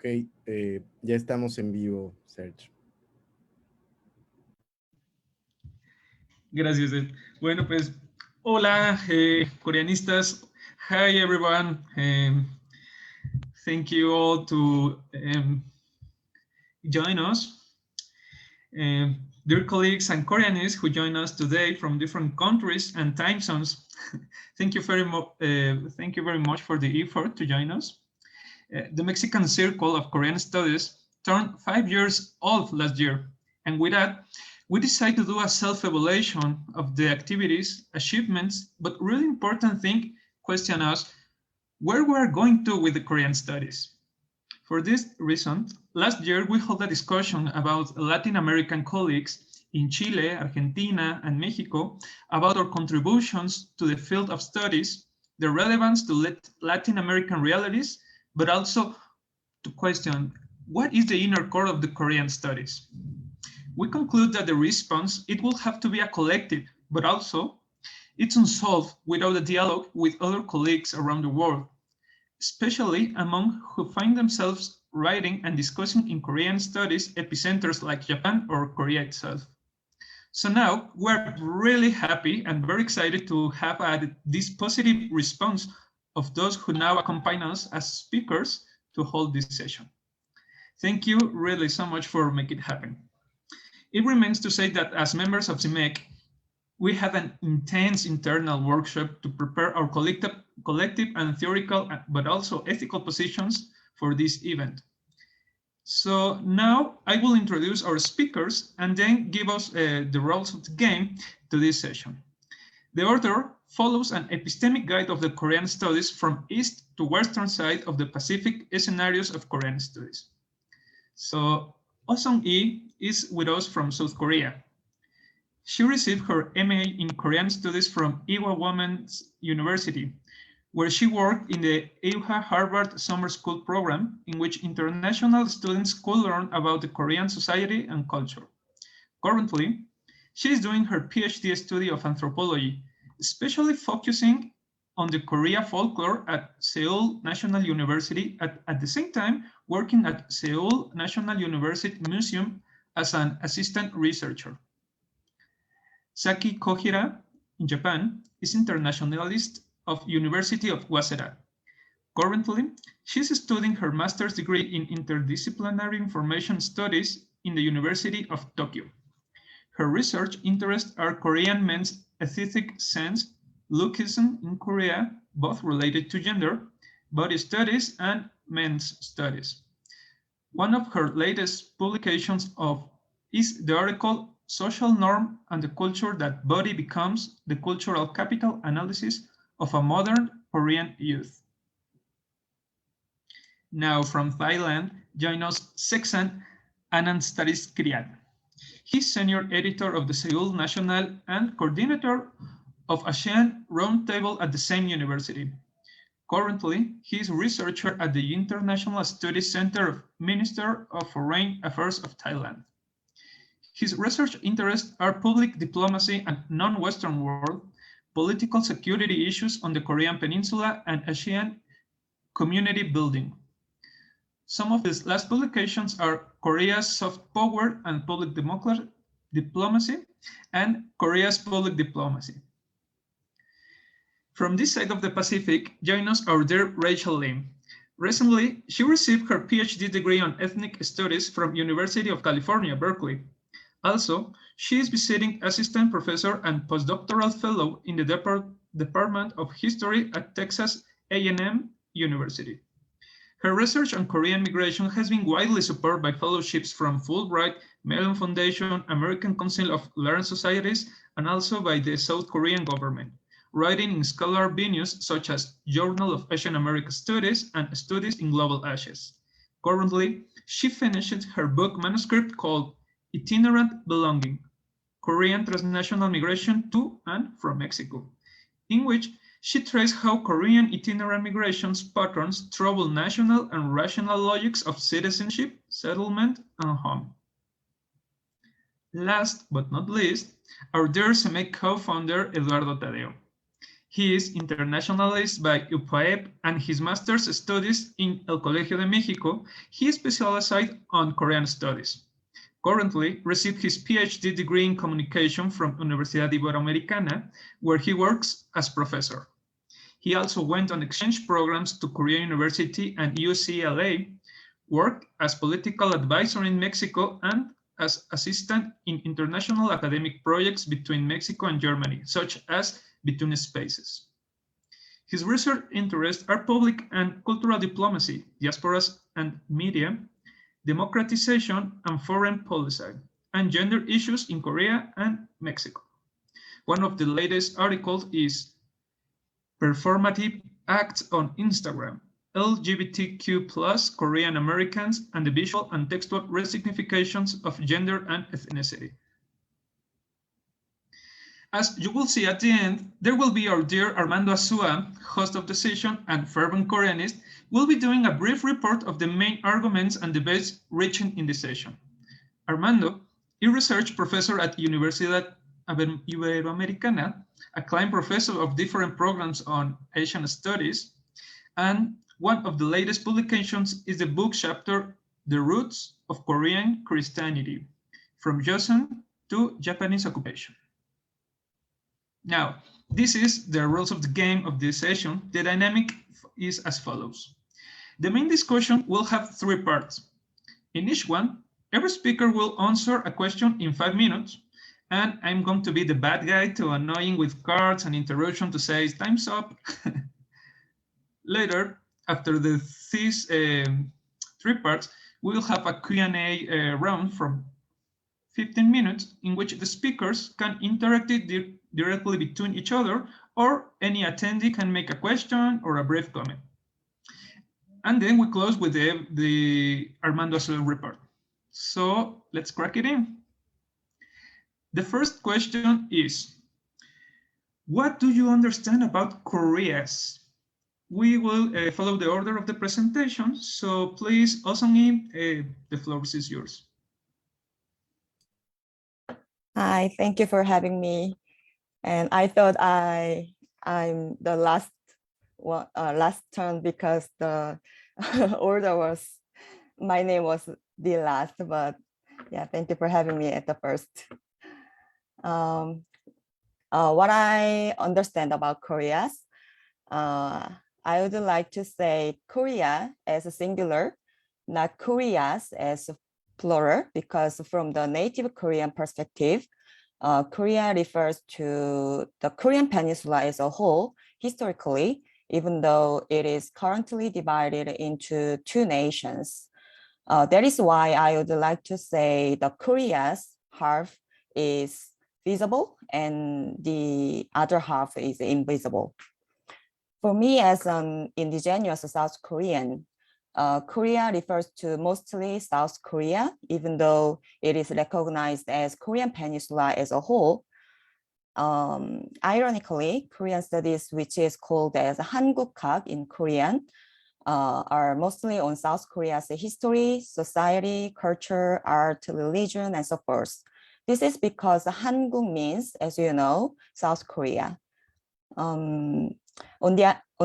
Ok, ya estamos en vivo, Sergio. Gracias, Ed. Bueno, pues, hola, coreanistas. Hi, everyone. Thank you all to join us. Dear colleagues and Koreanists who join us today from different countries and time zones, thank you very much for the effort to join us. The Mexican Circle of Korean Studies turned 5 years old last year, and with that, we decided to do a self-evaluation of the activities, achievements, but really important thing, question us where we are going to with the Korean studies. For this reason, last year we held a discussion about Latin American colleagues in Chile, Argentina, and Mexico about our contributions to the field of studies, their relevance to Latin American realities, but also to question what is the inner core of the Korean studies. We conclude that the response, it will have to be a collective, but also it's unsolved without a dialogue with other colleagues around the world, especially among who find themselves writing and discussing in Korean studies epicenters like Japan or Korea itself. So now we're really happy and very excited to have added this positive response of those who now accompany us as speakers to hold this session. Thank you really so much for making it happen. It remains to say that as members of CIMEC, we have an intense internal workshop to prepare our collective and theoretical, but also ethical positions for this event. So now I will introduce our speakers and then give us the rules of the game to this session. The order follows an epistemic guide of the Korean studies from east to western side of the Pacific scenarios of Korean studies. So Oh Seong-hee is with us from South Korea. She received her MA in Korean Studies from Ewha Women's University, where she worked in the EUHA Harvard Summer School program, in which international students could learn about the Korean society and culture. Currently, she is doing her PhD study of anthropology, especially focusing on the Korea folklore at Seoul National University, at the same time working at Seoul National University Museum as an assistant researcher. Saki Kohira, in Japan, is internationalist of University of Waseda. Currently, she's studying her master's degree in interdisciplinary information studies in the University of Tokyo. Her research interests are Korean men's aesthetic sense, lookism in Korea, both related to gender, body studies, and men's studies. One of her latest publications is the article Social Norm and the Culture That Body Becomes, the Cultural Capital Analysis of a Modern Korean Youth. Now from Thailand, join us Seksan Anantasirikiat. He's senior editor of the Seoul National and coordinator of ASEAN Roundtable at the same university. Currently, he is a researcher at the International Studies Center of Minister of Foreign Affairs of Thailand. His research interests are public diplomacy and non-Western world, political security issues on the Korean Peninsula, and ASEAN community building. Some of his last publications are Korea's Soft Power and Public Diplomacy and Korea's Public Diplomacy. From this side of the Pacific, join us our dear Rachel Lim. Recently, she received her PhD degree on Ethnic Studies from University of California, Berkeley. Also, she is visiting assistant professor and postdoctoral fellow in the Department of History at Texas A&M University. Her research on Korean migration has been widely supported by fellowships from Fulbright, Mellon Foundation, American Council of Learned Societies, and also by the South Korean government, writing in scholar venues such as Journal of Asian American Studies and Studies in Global Asias. Currently, she finished her book manuscript called Itinerant Belonging, Korean Transnational Migration to and from Mexico, in which she traced how Korean itinerant migrations patterns trouble national and rational logics of citizenship, settlement, and home. Last but not least, our dear CIMEC co-founder Eduardo Tadeo. He is internationalist by UPAEP and his master's studies in El Colegio de Mexico. He specialized on Korean studies. Currently received his PhD degree in communication from Universidad Iberoamericana, where he works as professor. He also went on exchange programs to Korea University and UCLA, worked as political advisor in Mexico and as assistant in international academic projects between Mexico and Germany, such as Between Spaces. His research interests are public and cultural diplomacy, diasporas and media, democratization and foreign policy, and gender issues in Korea and Mexico. One of the latest articles is Performative Acts on Instagram, LGBTQ plus Korean Americans and the visual and textual resignifications of gender and ethnicity. As you will see at the end, there will be our dear Armando Azúa, host of the session and fervent Koreanist, will be doing a brief report of the main arguments and debates reaching in the session. Armando, a research professor at Universidad Iberoamericana, acclaimed professor of different programs on Asian studies, and one of the latest publications is the book chapter, The Roots of Korean Christianity, from Joseon to Japanese Occupation. Now, this is the rules of the game of this session. The dynamic is as follows. The main discussion will have 3 parts. In each one, every speaker will answer a question in 5 minutes, and I'm going to be the bad guy to annoying with cards and interruption to say time's up. Later, after these 3 parts, we will have a Q&A round from 15 minutes in which the speakers can interact directly between each other, or any attendee can make a question or a brief comment. And then we close with the Armando Azúa report. So let's crack it in. The first question is, what do you understand about Koreas? We will follow the order of the presentation. So please, Seong-hee, the floor is yours. Hi, thank you for having me. And I thought I'm the last turn because the order was, my name was the last, but yeah, thank you for having me at the first. What I understand about Koreas, I would like to say Korea as a singular, not Koreas as a plural, because from the native Korean perspective, Korea refers to the Korean peninsula as a whole historically, even though it is currently divided into 2 nations. That is why I would like to say the Korea's half is visible and the other half is invisible. For me, as an indigenous South Korean, Korea refers to mostly South Korea, even though it is recognized as Korean peninsula as a whole. Ironically, Korean studies, which is called as Hanguk학 in Korean, are mostly on South Korea's history, society, culture, art, religion, and so forth. This is because Hanguk means, as you know, South Korea. On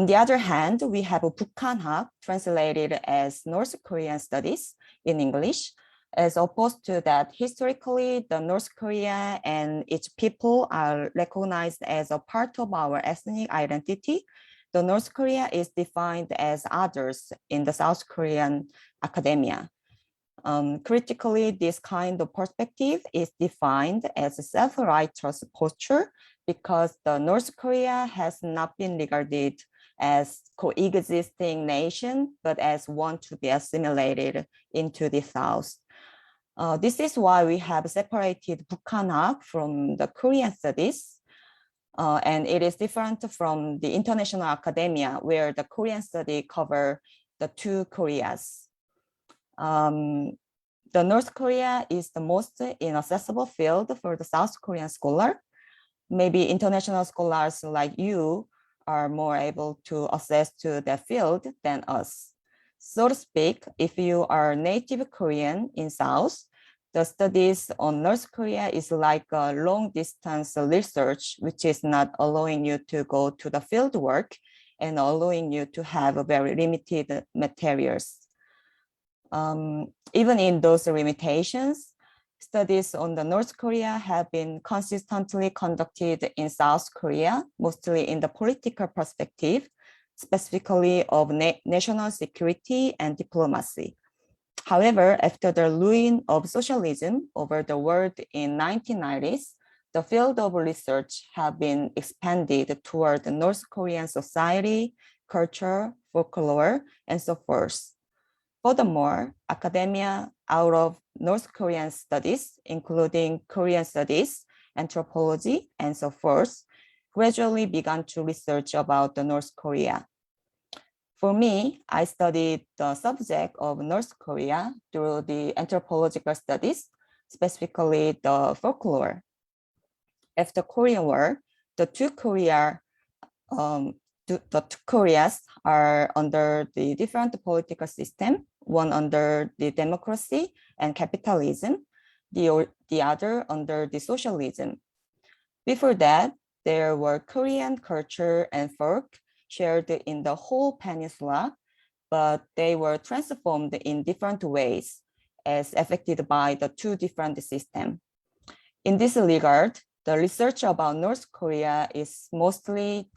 the other hand, we have Bukhanhak, translated as North Korean studies in English. As opposed to that, historically, the North Korea and its people are recognized as a part of our ethnic identity. The North Korea is defined as others in the South Korean academia. Critically, this kind of perspective is defined as a self-righteous posture because the North Korea has not been regarded as coexisting nation, but as one to be assimilated into the South. This is why we have separated Bukhanhak from the Korean studies. And it is different from the international academia where the Korean study cover the 2 Koreas. The North Korea is the most inaccessible field for the South Korean scholar. Maybe international scholars like you are more able to access to that field than us. So to speak, if you are native Korean in South, The studies on North Korea is like a long distance research, which is not allowing you to go to the field work and allowing you to have a very limited materials. Even in those limitations, studies on the North Korea have been consistently conducted in South Korea, mostly in the political perspective, specifically of national security and diplomacy. However, after the ruin of socialism over the world in 1990s, the field of research have been expanded toward the North Korean society, culture, folklore, and so forth. Furthermore, academia out of North Korean studies, including Korean studies, anthropology, and so forth, gradually began to research about the North Korea. For me, I studied the subject of North Korea through the anthropological studies, specifically the folklore. After Korean War, the two Koreas are under the different political system, one under the democracy and capitalism, the other under the socialism. Before that, there were Korean culture and folk shared in the whole peninsula, but they were transformed in different ways as affected by the two different systems. In this regard, the research about North Korea is mostly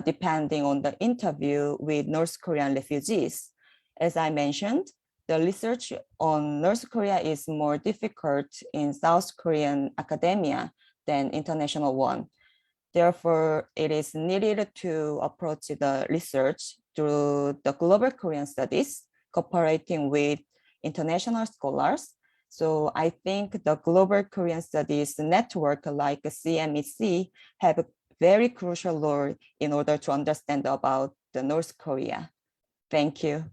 depending on the interview with North Korean refugees. As I mentioned, the research on North Korea is more difficult in South Korean academia than international one. Therefore, it is needed to approach the research through the global Korean studies, cooperating with international scholars. So I think the global Korean studies network like CMEC have a very crucial role in order to understand about the North Korea. Thank you.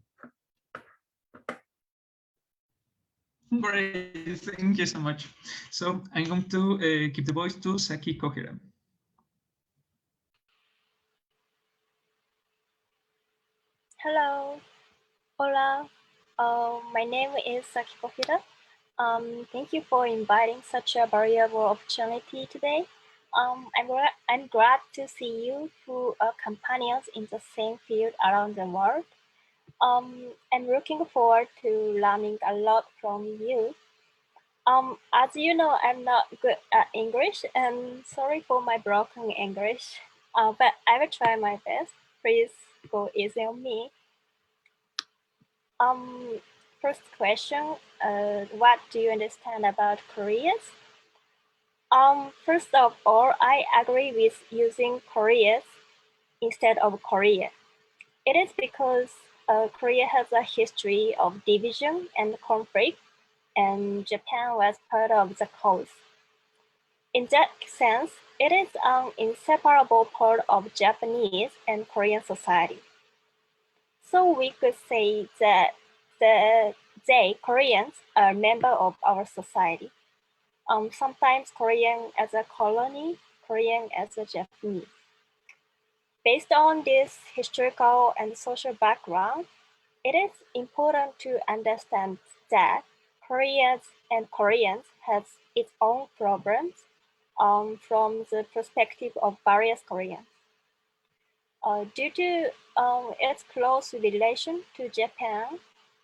Great, thank you so much. So I'm going to give the voice to Saki Kohira. Hello, hola. My name is Saki Kohira. Thank you for inviting such a valuable opportunity today. I'm glad to see you who are companions in the same field around the world. I'm looking forward to learning a lot from you. As you know, I'm not good at English, and sorry for my broken English, but I will try my best. Please go easy on me. First question, what do you understand about Koreas? First of all, I agree with using Koreas instead of Korea. It is because Korea has a history of division and conflict, and Japan was part of the cause. In that sense, it is an inseparable part of Japanese and Korean society. So we could say that they, Koreans, are member of our society. Sometimes Korean as a colony, Korean as a Japanese. Based on this historical and social background, it is important to understand that Koreans and Koreans have its own problems from the perspective of various Koreans. Due to its close relation to Japan,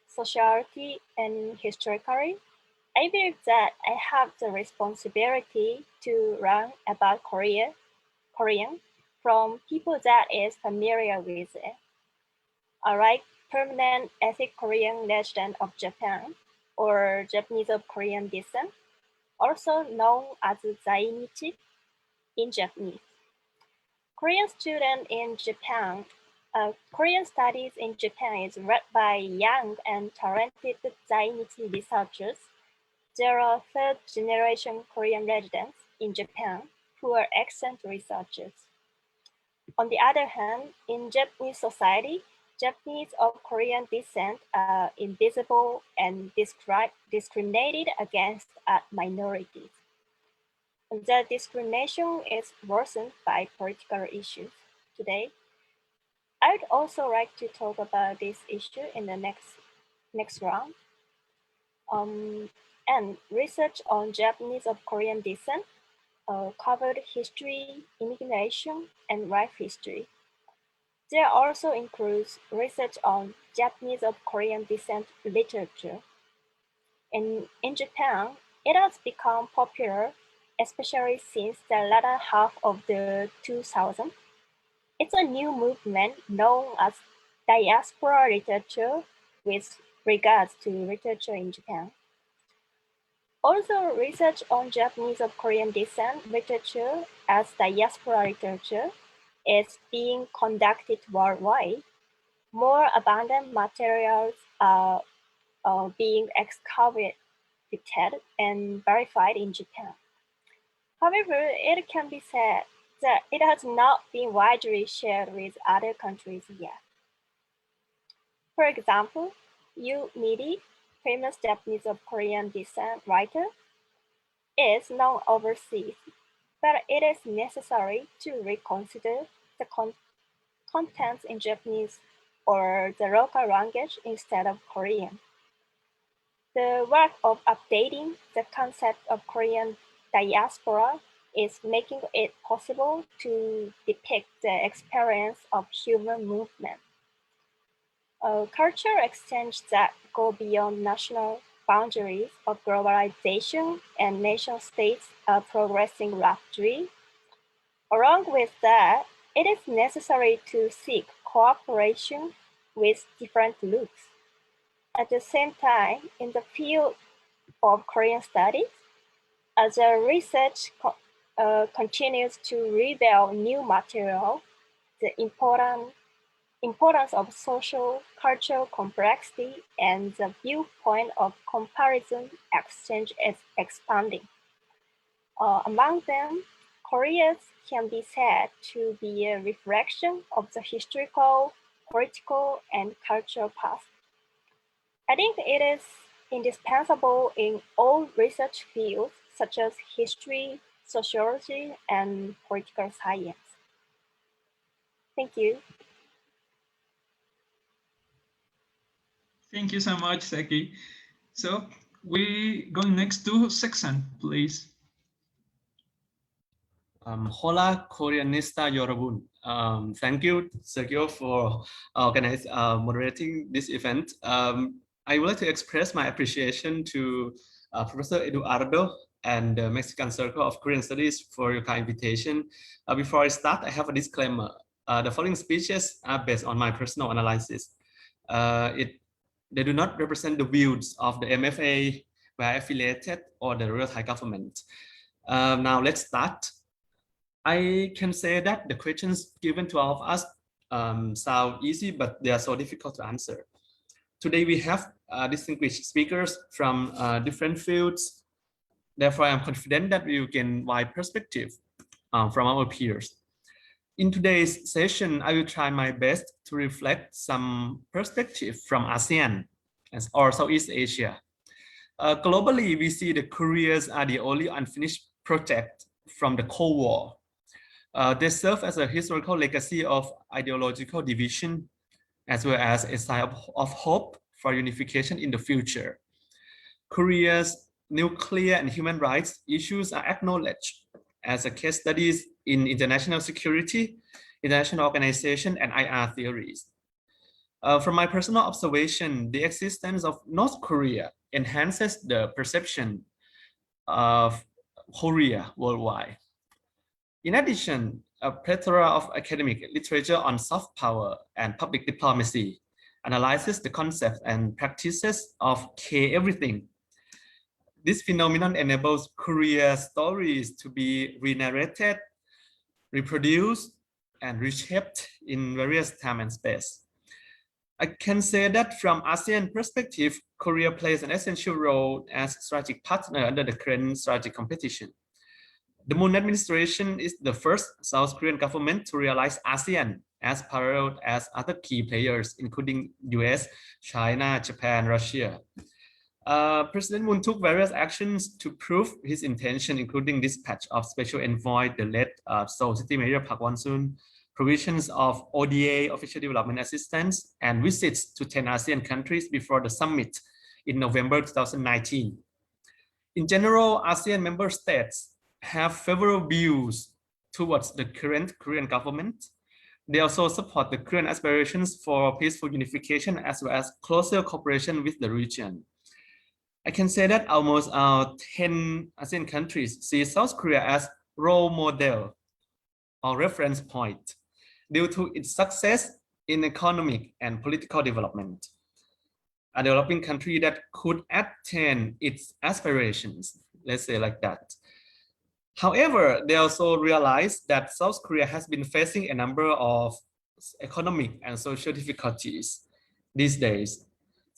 society, and historically, I believe that I have the responsibility to learn about Korean from people that is familiar with it. Like permanent ethnic Korean resident of Japan or Japanese of Korean descent, also known as zainichi in Japanese. Korean student in Japan, Korean studies in Japan is led by young and talented zainichi researchers. There are third-generation Korean residents in Japan who are excellent researchers. On the other hand, in Japanese society, Japanese of Korean descent are invisible and discriminated against as minorities. The discrimination is worsened by political issues today. I'd also like to talk about this issue in the next round. and research on Japanese of Korean descent covered history, immigration, and life history. There also includes research on Japanese of Korean descent literature. In Japan, it has become popular, especially since the latter half of the 2000s. It's a new movement known as diaspora literature with regards to literature in Japan. Also, research on Japanese of Korean descent literature as diaspora literature is being conducted worldwide. More abundant materials are being excavated and verified in Japan. However, it can be said that it has not been widely shared with other countries yet. For example, Yu Midi, famous Japanese of Korean descent writer, is known overseas, but it is necessary to reconsider the contents in Japanese or the local language instead of Korean. The work of updating the concept of Korean diaspora is making it possible to depict the experience of human movement. Cultural exchange that go beyond national boundaries of globalization and nation states are progressing rapidly. Along with that, it is necessary to seek cooperation with different groups. At the same time, in the field of Korean studies, as the research continues to reveal new material, the importance of social cultural complexity and the viewpoint of comparison exchange is expanding. Among them, Korea can be said to be a reflection of the historical, political, and cultural past. I think it is indispensable in all research fields such as history, sociology, and political science. Thank you. Thank you so much, Saki. So we going next to Seksan, please. Hola Koreanista 여러분. Thank you, Sergio, for moderating this event. I would like to express my appreciation to Professor Eduardo and the Mexican Circle of Korean Studies for your kind invitation. Before I start, I have a disclaimer. The following speeches are based on my personal analysis. They do not represent the views of the MFA, where affiliated, or the real Thai government. Now let's start. I can say that the questions given to all of us sound easy, but they are so difficult to answer. Today we have distinguished speakers from different fields. Therefore, I'm confident that we will gain wide perspective from our peers. In today's session, I will try my best to reflect some perspective from ASEAN or Southeast Asia. Globally, we see the Koreas are the only unfinished project from the Cold War. They serve as a historical legacy of ideological division, as well as a sign of hope for unification in the future. Korea's nuclear and human rights issues are acknowledged as a case studies in international security, international organization, and IR theories. From my personal observation, the existence of North Korea enhances the perception of Korea worldwide. In addition, a plethora of academic literature on soft power and public diplomacy analyzes the concepts and practices of K-everything. This phenomenon enables Korea's stories to be re-narrated, reproduced, and reshaped in various time and space. I can say that from ASEAN perspective, Korea plays an essential role as strategic partner under the current strategic competition. The Moon administration is the first South Korean government to realize ASEAN as parallel as other key players, including US, China, Japan, Russia. President Moon took various actions to prove his intention, including dispatch of Special Envoy, the late Seoul City Mayor Park Won-soon, provisions of ODA, Official Development Assistance, and visits to 10 ASEAN countries before the summit in November 2019. In general, ASEAN member states have favorable views towards the current Korean government. They also support the Korean aspirations for peaceful unification as well as closer cooperation with the region. I can say that almost 10 ASEAN countries see South Korea as role model or reference point due to its success in economic and political development. A developing country that could attain its aspirations, let's say like that. However, they also realize that South Korea has been facing a number of economic and social difficulties these days.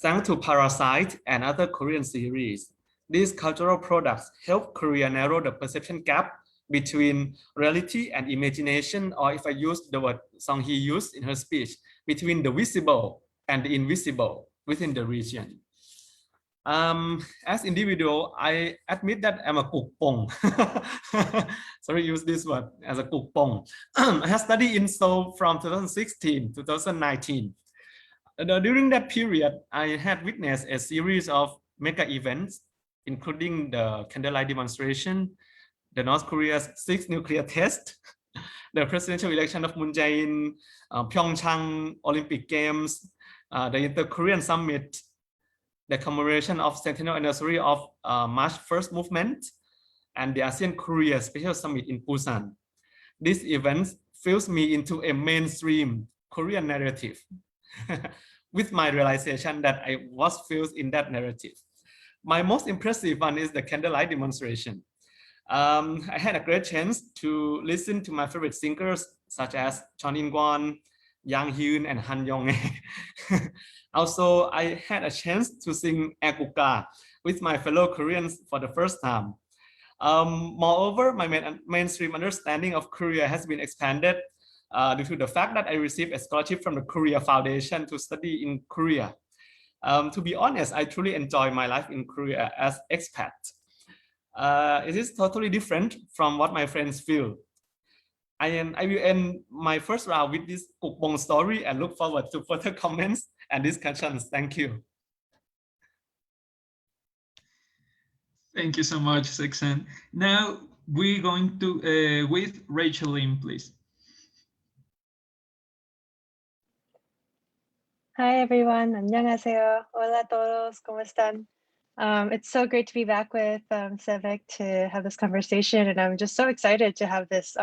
Thanks to Parasite and other Korean series, these cultural products help Korea narrow the perception gap between reality and imagination, or if I use the word Seong-hee used in her speech, between the visible and the invisible within the region. As individual, I admit that I'm a kukpong. Sorry, use this word as a kukpong. I have studied in Seoul from 2016 to 2019. During that period, I had witnessed a series of mega events, including the candlelight demonstration, the North Korea's 6th nuclear test, the presidential election of Moon Jae-in, Pyeongchang Olympic Games, the Inter-Korean Summit, the commemoration of centennial anniversary of March 1st movement, and the ASEAN-Korea Special Summit in Busan. These events fills me into a mainstream Korean narrative with my realization that I was filled in that narrative. My most impressive one is the candlelight demonstration. I had a great chance to listen to my favorite singers such as Chon In-kwon, Yang Hyun, and Han Yong-hae. Also, I had a chance to sing Akuka with my fellow Koreans for the first time. Moreover, my mainstream understanding of Korea has been expanded due to the fact that I received a scholarship from the Korea Foundation to study in Korea. To be honest, I truly enjoy my life in Korea as expat. It is totally different from what my friends feel. I will end my first round with this kukpong story and look forward to further comments and discussions. Thank you. Thank you so much, Seksan. Now we're going to with Rachel Lim, please. Hi everyone, 안녕하세요. Hola todos, ¿cómo están? It's so great to be back with Sevek to have this conversation, and I'm just so excited to have this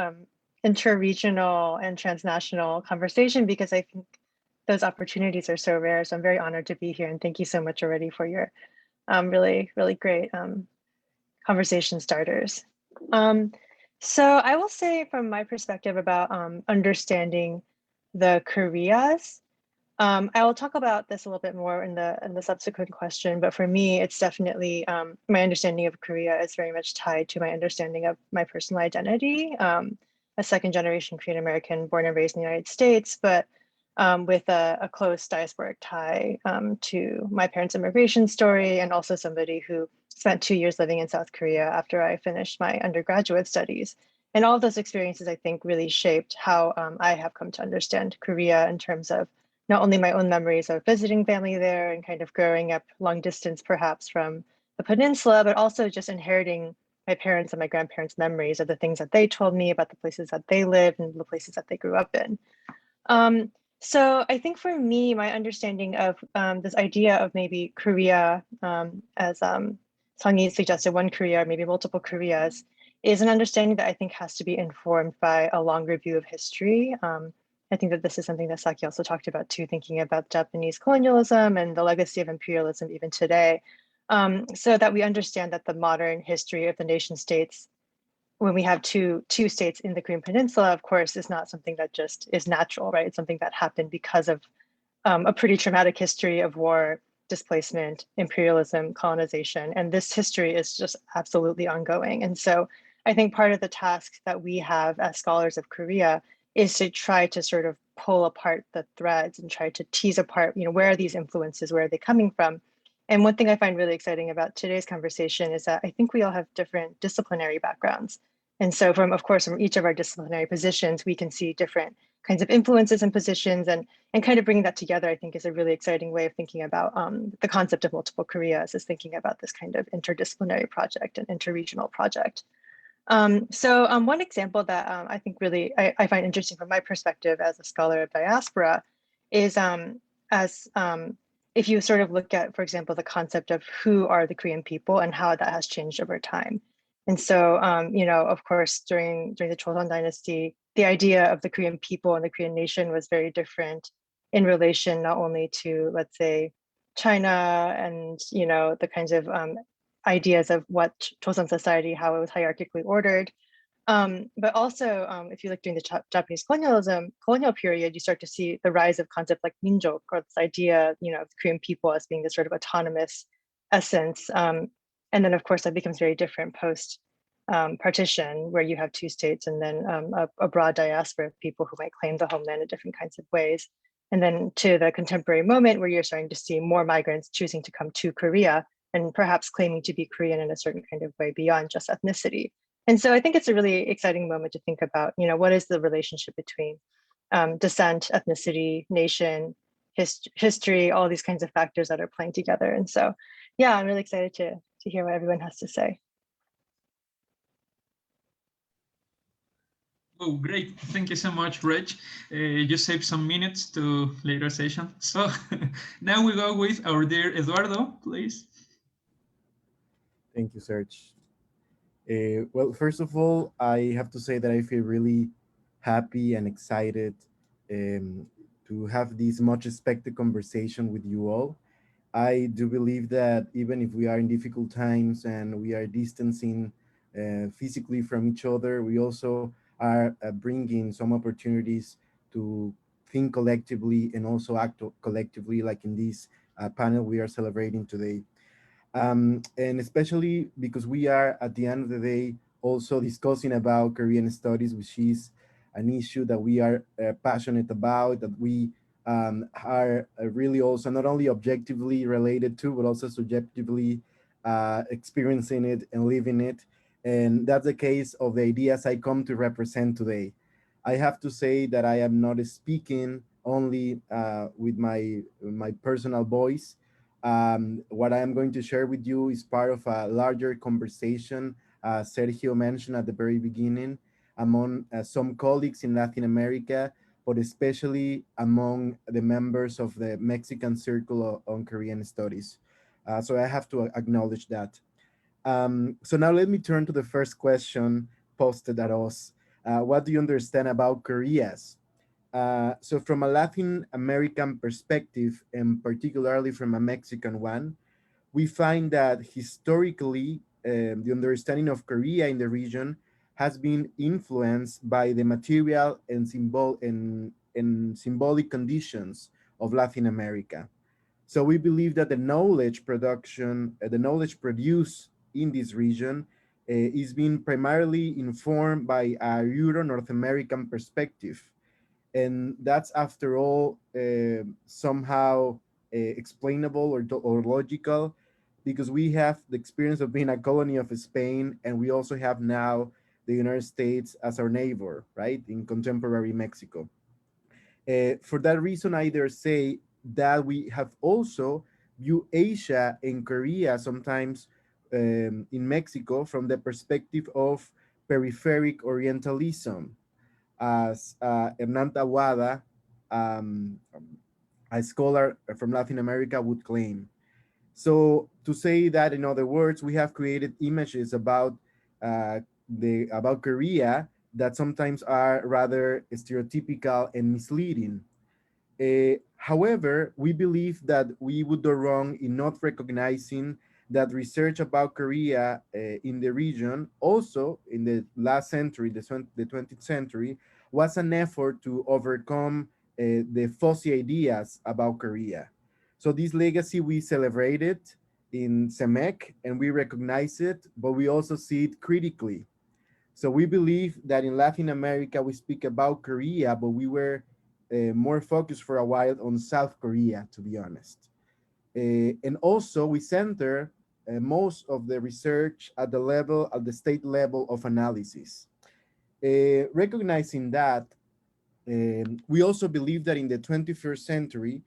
inter-regional and transnational conversation because I think those opportunities are so rare. So I'm very honored to be here, and thank you so much already for your really, really great conversation starters. So I will say from my perspective about understanding the Koreas, I will talk about this a little bit more in the subsequent question, but for me, it's definitely my understanding of Korea is very much tied to my understanding of my personal identity. A second-generation Korean American born and raised in the United States, but with a close diasporic tie to my parents' immigration story, and also somebody who spent 2 years living in South Korea after I finished my undergraduate studies. And all of those experiences, I think, really shaped how I have come to understand Korea in terms of not only my own memories of visiting family there and kind of growing up long distance, perhaps from the peninsula, but also just inheriting my parents and my grandparents' memories of the things that they told me about the places that they lived and the places that they grew up in. So I think for me, my understanding of this idea of maybe Korea, as Seong-hee suggested, one Korea, maybe multiple Koreas, is an understanding that I think has to be informed by a longer view of history. I think that this is something that Saki also talked about too, thinking about Japanese colonialism and the legacy of imperialism even today, so that we understand that the modern history of the nation states, when we have two states in the Korean Peninsula, of course, is not something that just is natural, right? It's something that happened because of a pretty traumatic history of war, displacement, imperialism, colonization, and this history is just absolutely ongoing. And so I think part of the task that we have as scholars of Korea is to try to sort of pull apart the threads and try to tease apart, where are these influences, where are they coming from? And one thing I find really exciting about today's conversation is that I think we all have different disciplinary backgrounds. And so of course, from each of our disciplinary positions, we can see different kinds of influences and positions, and kind of bringing that together, I think, is a really exciting way of thinking about the concept of multiple Koreas, is thinking about this kind of interdisciplinary project and interregional project. One example that I think really I find interesting from my perspective as a scholar of diaspora is if you sort of look at, for example, the concept of who are the Korean people and how that has changed over time. And so, of course, during the Joseon Dynasty, the idea of the Korean people and the Korean nation was very different in relation not only to, let's say, China and, the kinds of ideas of what Joseon society, how it was hierarchically ordered. But also, if you look during the Japanese colonial period, you start to see the rise of concepts like minjok, or this idea, of the Korean people as being this sort of autonomous essence. And then, of course, that becomes very different post partition, where you have two states and then a broad diaspora of people who might claim the homeland in different kinds of ways. And then to the contemporary moment, where you're starting to see more migrants choosing to come to Korea and perhaps claiming to be Korean in a certain kind of way beyond just ethnicity. And so I think it's a really exciting moment to think about, what is the relationship between descent, ethnicity, nation, history, all these kinds of factors that are playing together. And so, yeah, I'm really excited to hear what everyone has to say. Oh, great. Thank you so much, Reg. You saved some minutes to later session. So now we go with our dear Eduardo, please. Thank you, Serge. Well, first of all, I have to say that I feel really happy and excited to have this much expected conversation with you all. I do believe that even if we are in difficult times and we are distancing physically from each other, we also are bringing some opportunities to think collectively and also act collectively, like in this panel we are celebrating today. And especially because we are at the end of the day also discussing about Korean studies, which is an issue that we are passionate about, that we are really also not only objectively related to, but also subjectively experiencing it and living it. And that's the case of the ideas I come to represent today. I have to say that I am not speaking only with my personal voice. What I am going to share with you is part of a larger conversation Sergio mentioned at the very beginning among some colleagues in Latin America, but especially among the members of the Mexican Circle on Korean Studies. So I have to acknowledge that. So now let me turn to the first question posted at us. What do you understand about Koreas? So from a Latin American perspective, and particularly from a Mexican one, we find that historically, the understanding of Korea in the region has been influenced by the material and symbolic conditions of Latin America. So we believe that the knowledge production, the knowledge produced in this region is being primarily informed by a Euro-North American perspective. And that's, after all, somehow explainable or logical, because we have the experience of being a colony of Spain, and we also have now the United States as our neighbor, right, in contemporary Mexico. For that reason, I dare say that we have also viewed Asia and Korea sometimes in Mexico from the perspective of peripheric Orientalism, as Hernán Taboada, a scholar from Latin America, would claim. So to say that, in other words, we have created images about about Korea that sometimes are rather stereotypical and misleading. However, we believe that we would do wrong in not recognizing that research about Korea in the region, also in the last century, the 20th century, was an effort to overcome the fuzzy ideas about Korea. So this legacy we celebrated in CEMEC, and we recognize it, but we also see it critically. So we believe that in Latin America, we speak about Korea, but we were more focused for a while on South Korea, to be honest. And also we center most of the research at the state level of analysis. Recognizing that, We also believe that in the 21st century,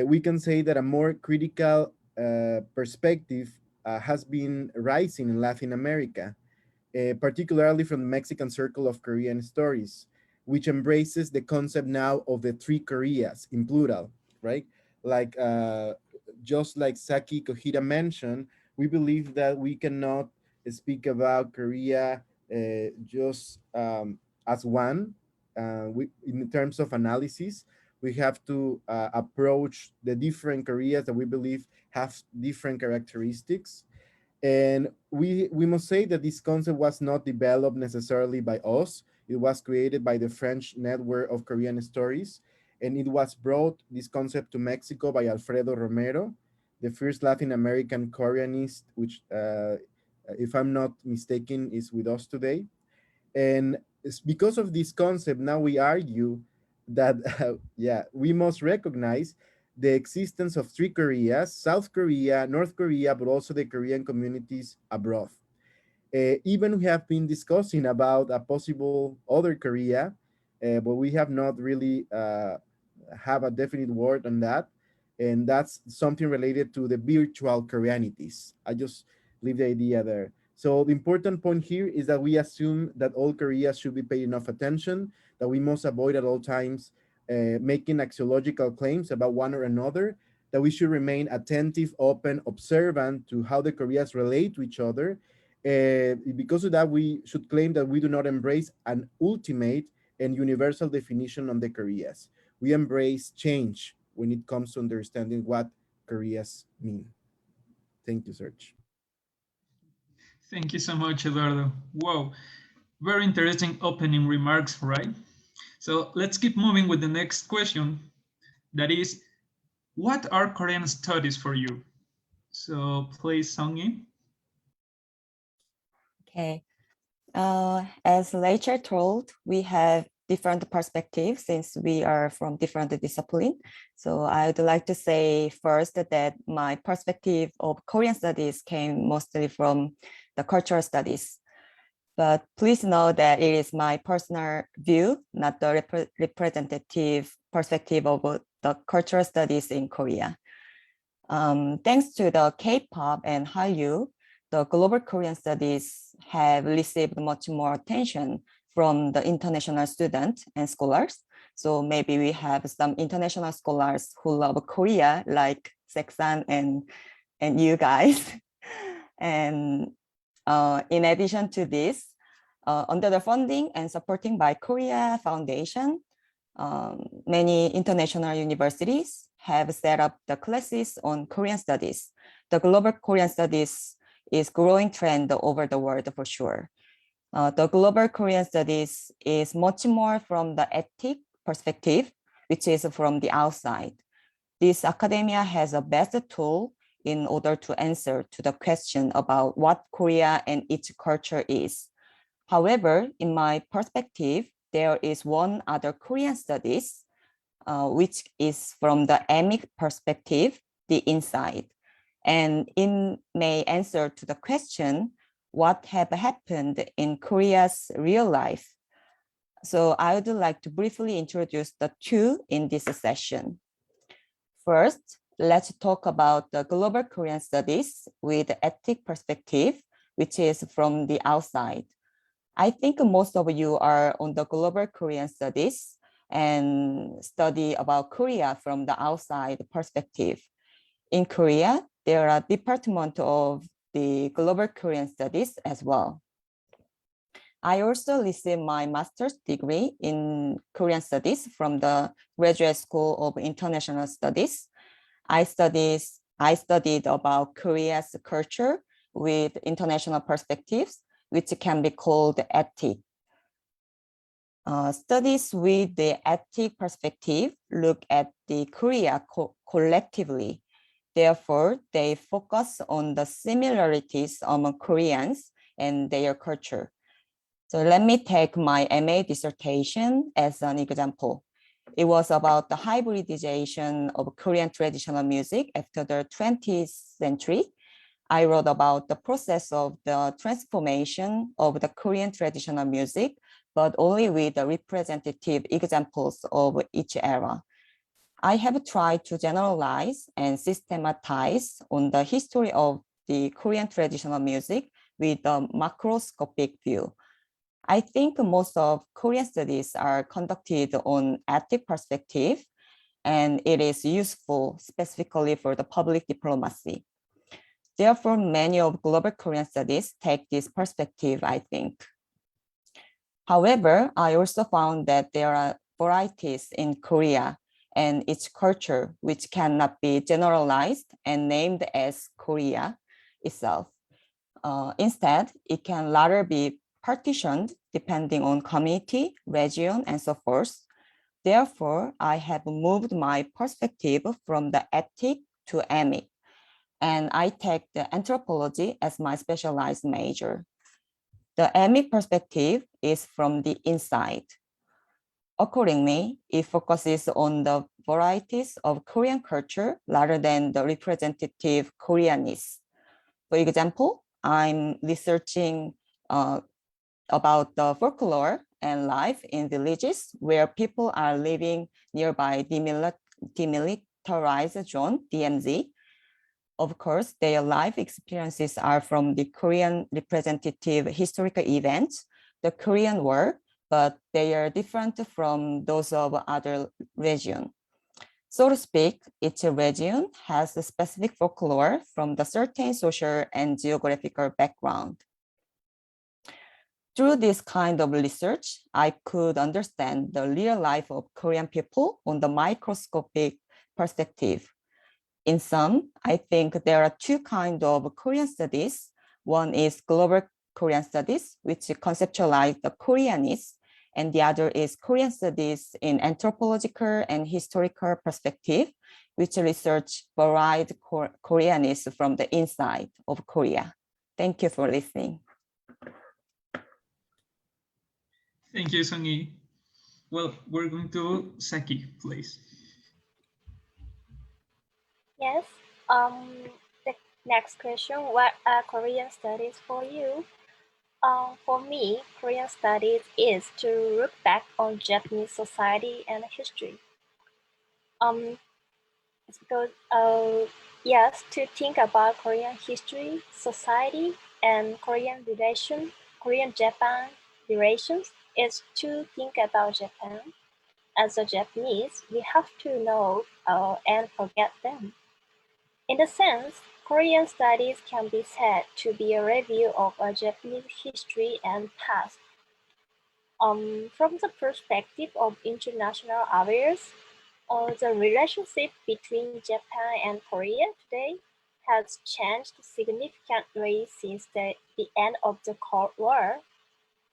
we can say that a more critical perspective has been rising in Latin America, particularly from the Mexican Circle of Korean Stories, which embraces the concept now of the three Koreas in plural, right? Like just like Saki Kohira mentioned, we believe that we cannot speak about Korea just as one. In terms of analysis, we have to approach the different Koreas that we believe have different characteristics. And we must say that this concept was not developed necessarily by us. It was created by the French network of Korean stories, and it was brought this concept to Mexico by Alfredo Romero, the first Latin American Koreanist, which, if I'm not mistaken, is with us today. And it's because of this concept, now we argue that, yeah, we must recognize the existence of three Koreas: South Korea, North Korea, but also the Korean communities abroad. Even we have been discussing about a possible other Korea, but we have not really have a definite word on that. And that's something related to the virtual Koreanities. I just leave the idea there. So the important point here is that we assume that all Koreas should be paid enough attention, that we must avoid at all times making axiological claims about one or another, that we should remain attentive, open, observant to how the Koreas relate to each other. Because of that, we should claim that we do not embrace an ultimate and universal definition on the Koreas. We embrace change when it comes to understanding what Koreas mean. Thank you, Serge. Thank you so much, Eduardo. Wow, very interesting opening remarks, right? So let's keep moving with the next question. That is, what are Korean studies for you? So please, Seong-hee. Okay. As Rachel told, we have different perspectives since we are from different discipline. So I would like to say first that my perspective of Korean studies came mostly from the cultural studies. But please know that it is my personal view, not the representative perspective of the cultural studies in Korea. Thanks to the K-pop and Hallyu, the global Korean studies have received much more attention from the international students and scholars. So maybe we have some international scholars who love Korea, like Seksan and you guys. And in addition to this, under the funding and supporting by Korea Foundation, many international universities have set up the classes on Korean studies. The global Korean studies is growing trend over the world for sure. The global Korean studies is much more from the ethic perspective, which is from the outside. This academia has a best tool in order to answer to the question about what Korea and its culture is. However, in my perspective, there is one other Korean studies, which is from the emic perspective, the inside. And it may answer to the question, what have happened in Korea's real life? So I would like to briefly introduce the two in this session. First, let's talk about the global Korean studies with ethic perspective, which is from the outside. I think most of you are on the global Korean studies and study about Korea from the outside perspective. In Korea, there are department of the global Korean studies as well. I also received my master's degree in Korean studies from the Graduate School of International Studies. I studied about Korea's culture with international perspectives, which can be called ethic. Studies with the ethic perspective look at the Korea collectively. Therefore, they focus on the similarities among Koreans and their culture. So let me take my MA dissertation as an example. It was about the hybridization of Korean traditional music after the 20th century. I wrote about the process of the transformation of the Korean traditional music but only with the representative examples of each era. I have tried to generalize and systematize on the history of the Korean traditional music with a macroscopic view. I think most of Korean studies are conducted on ethnic perspective, and it is useful specifically for the public diplomacy. Therefore, many of global Korean studies take this perspective, I think. However, I also found that there are varieties in Korea and its culture which cannot be generalized and named as Korea itself. Instead, it can rather be partitioned depending on community, region, and so forth. Therefore, I have moved my perspective from the ethnic to emic, and I take the anthropology as my specialized major. The emic perspective is from the inside. Accordingly, it focuses on the varieties of Korean culture rather than the representative Koreanness. For example, I'm researching about the folklore and life in villages where people are living nearby demilitarized zone, DMZ. Of course, their life experiences are from the Korean representative historical events, the Korean War, but they are different from those of other regions. So to speak, each region has a specific folklore from the certain social and geographical background. Through this kind of research, I could understand the real life of Korean people on the microscopic perspective. In sum, I think there are two kinds of Korean studies. One is global Korean studies, which conceptualize the Koreanness, and the other is Korean studies in anthropological and historical perspective, which research varied Koreanness from the inside of Korea. Thank you for listening. Thank you, Seong-hee. Well, we're going to Saki, please. Yes. The next question: what are Korean studies for you? For me, Korean studies is to look back on Japanese society and history. It's because yes, to think about Korean history, society, and Korean-Japan relations is to think about Japan. As a Japanese, we have to know and forget them. In a sense, Korean studies can be said to be a review of a Japanese history and past. From the perspective of international affairs, the relationship between Japan and Korea today has changed significantly since the end of the Cold War.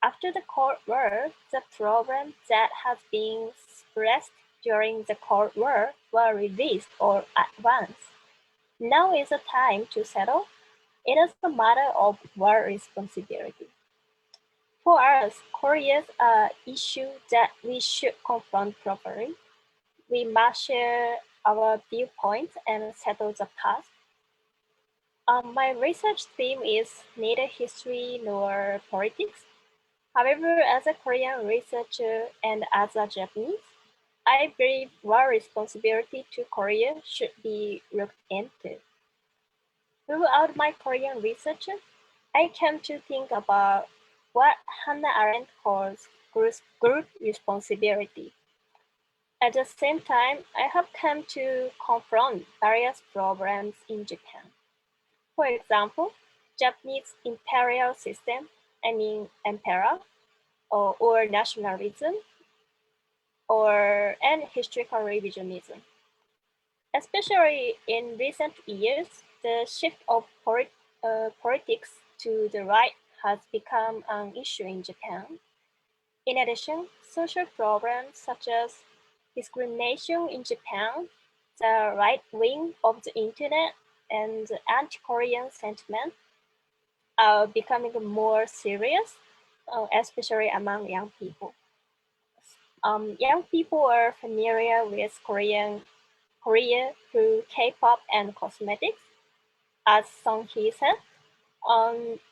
After the Cold War, the problems that had been expressed during the Cold War were released all at once. Now is the time to settle. It is a matter of war responsibility. For us, Korea is an issue that we should confront properly. We must share our viewpoints and settle the past. My research theme is neither history nor politics. However, as a Korean researcher and as a Japanese, I believe war responsibility to Korea should be looked into. Throughout my Korean research, I came to think about what Hannah Arendt calls group responsibility. At the same time, I have come to confront various problems in Japan. For example, Japanese imperial system, emperor, or nationalism, and historical revisionism. Especially in recent years, the shift of politics to the right has become an issue in Japan. In addition, social problems such as discrimination in Japan, the right wing of the internet, and the anti-Korean sentiment are becoming more serious, especially among young people. Young people are familiar with Korea through K-pop and cosmetics, as Seong-hee said.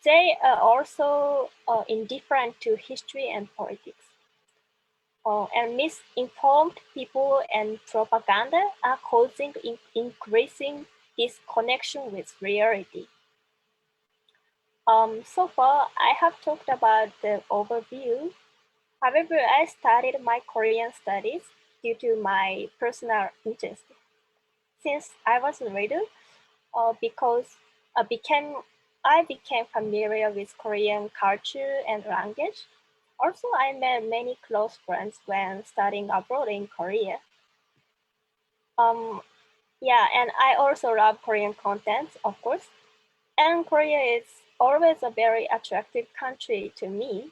They are also indifferent to history and politics. And misinformed people and propaganda are causing increasing disconnection with reality. So far, I have talked about the overview. However, I started my Korean studies due to my personal interest. Since I was little, because I became familiar with Korean culture and language. Also, I met many close friends when studying abroad in Korea. Yeah, and I also love Korean content, of course. And Korea is always a very attractive country to me.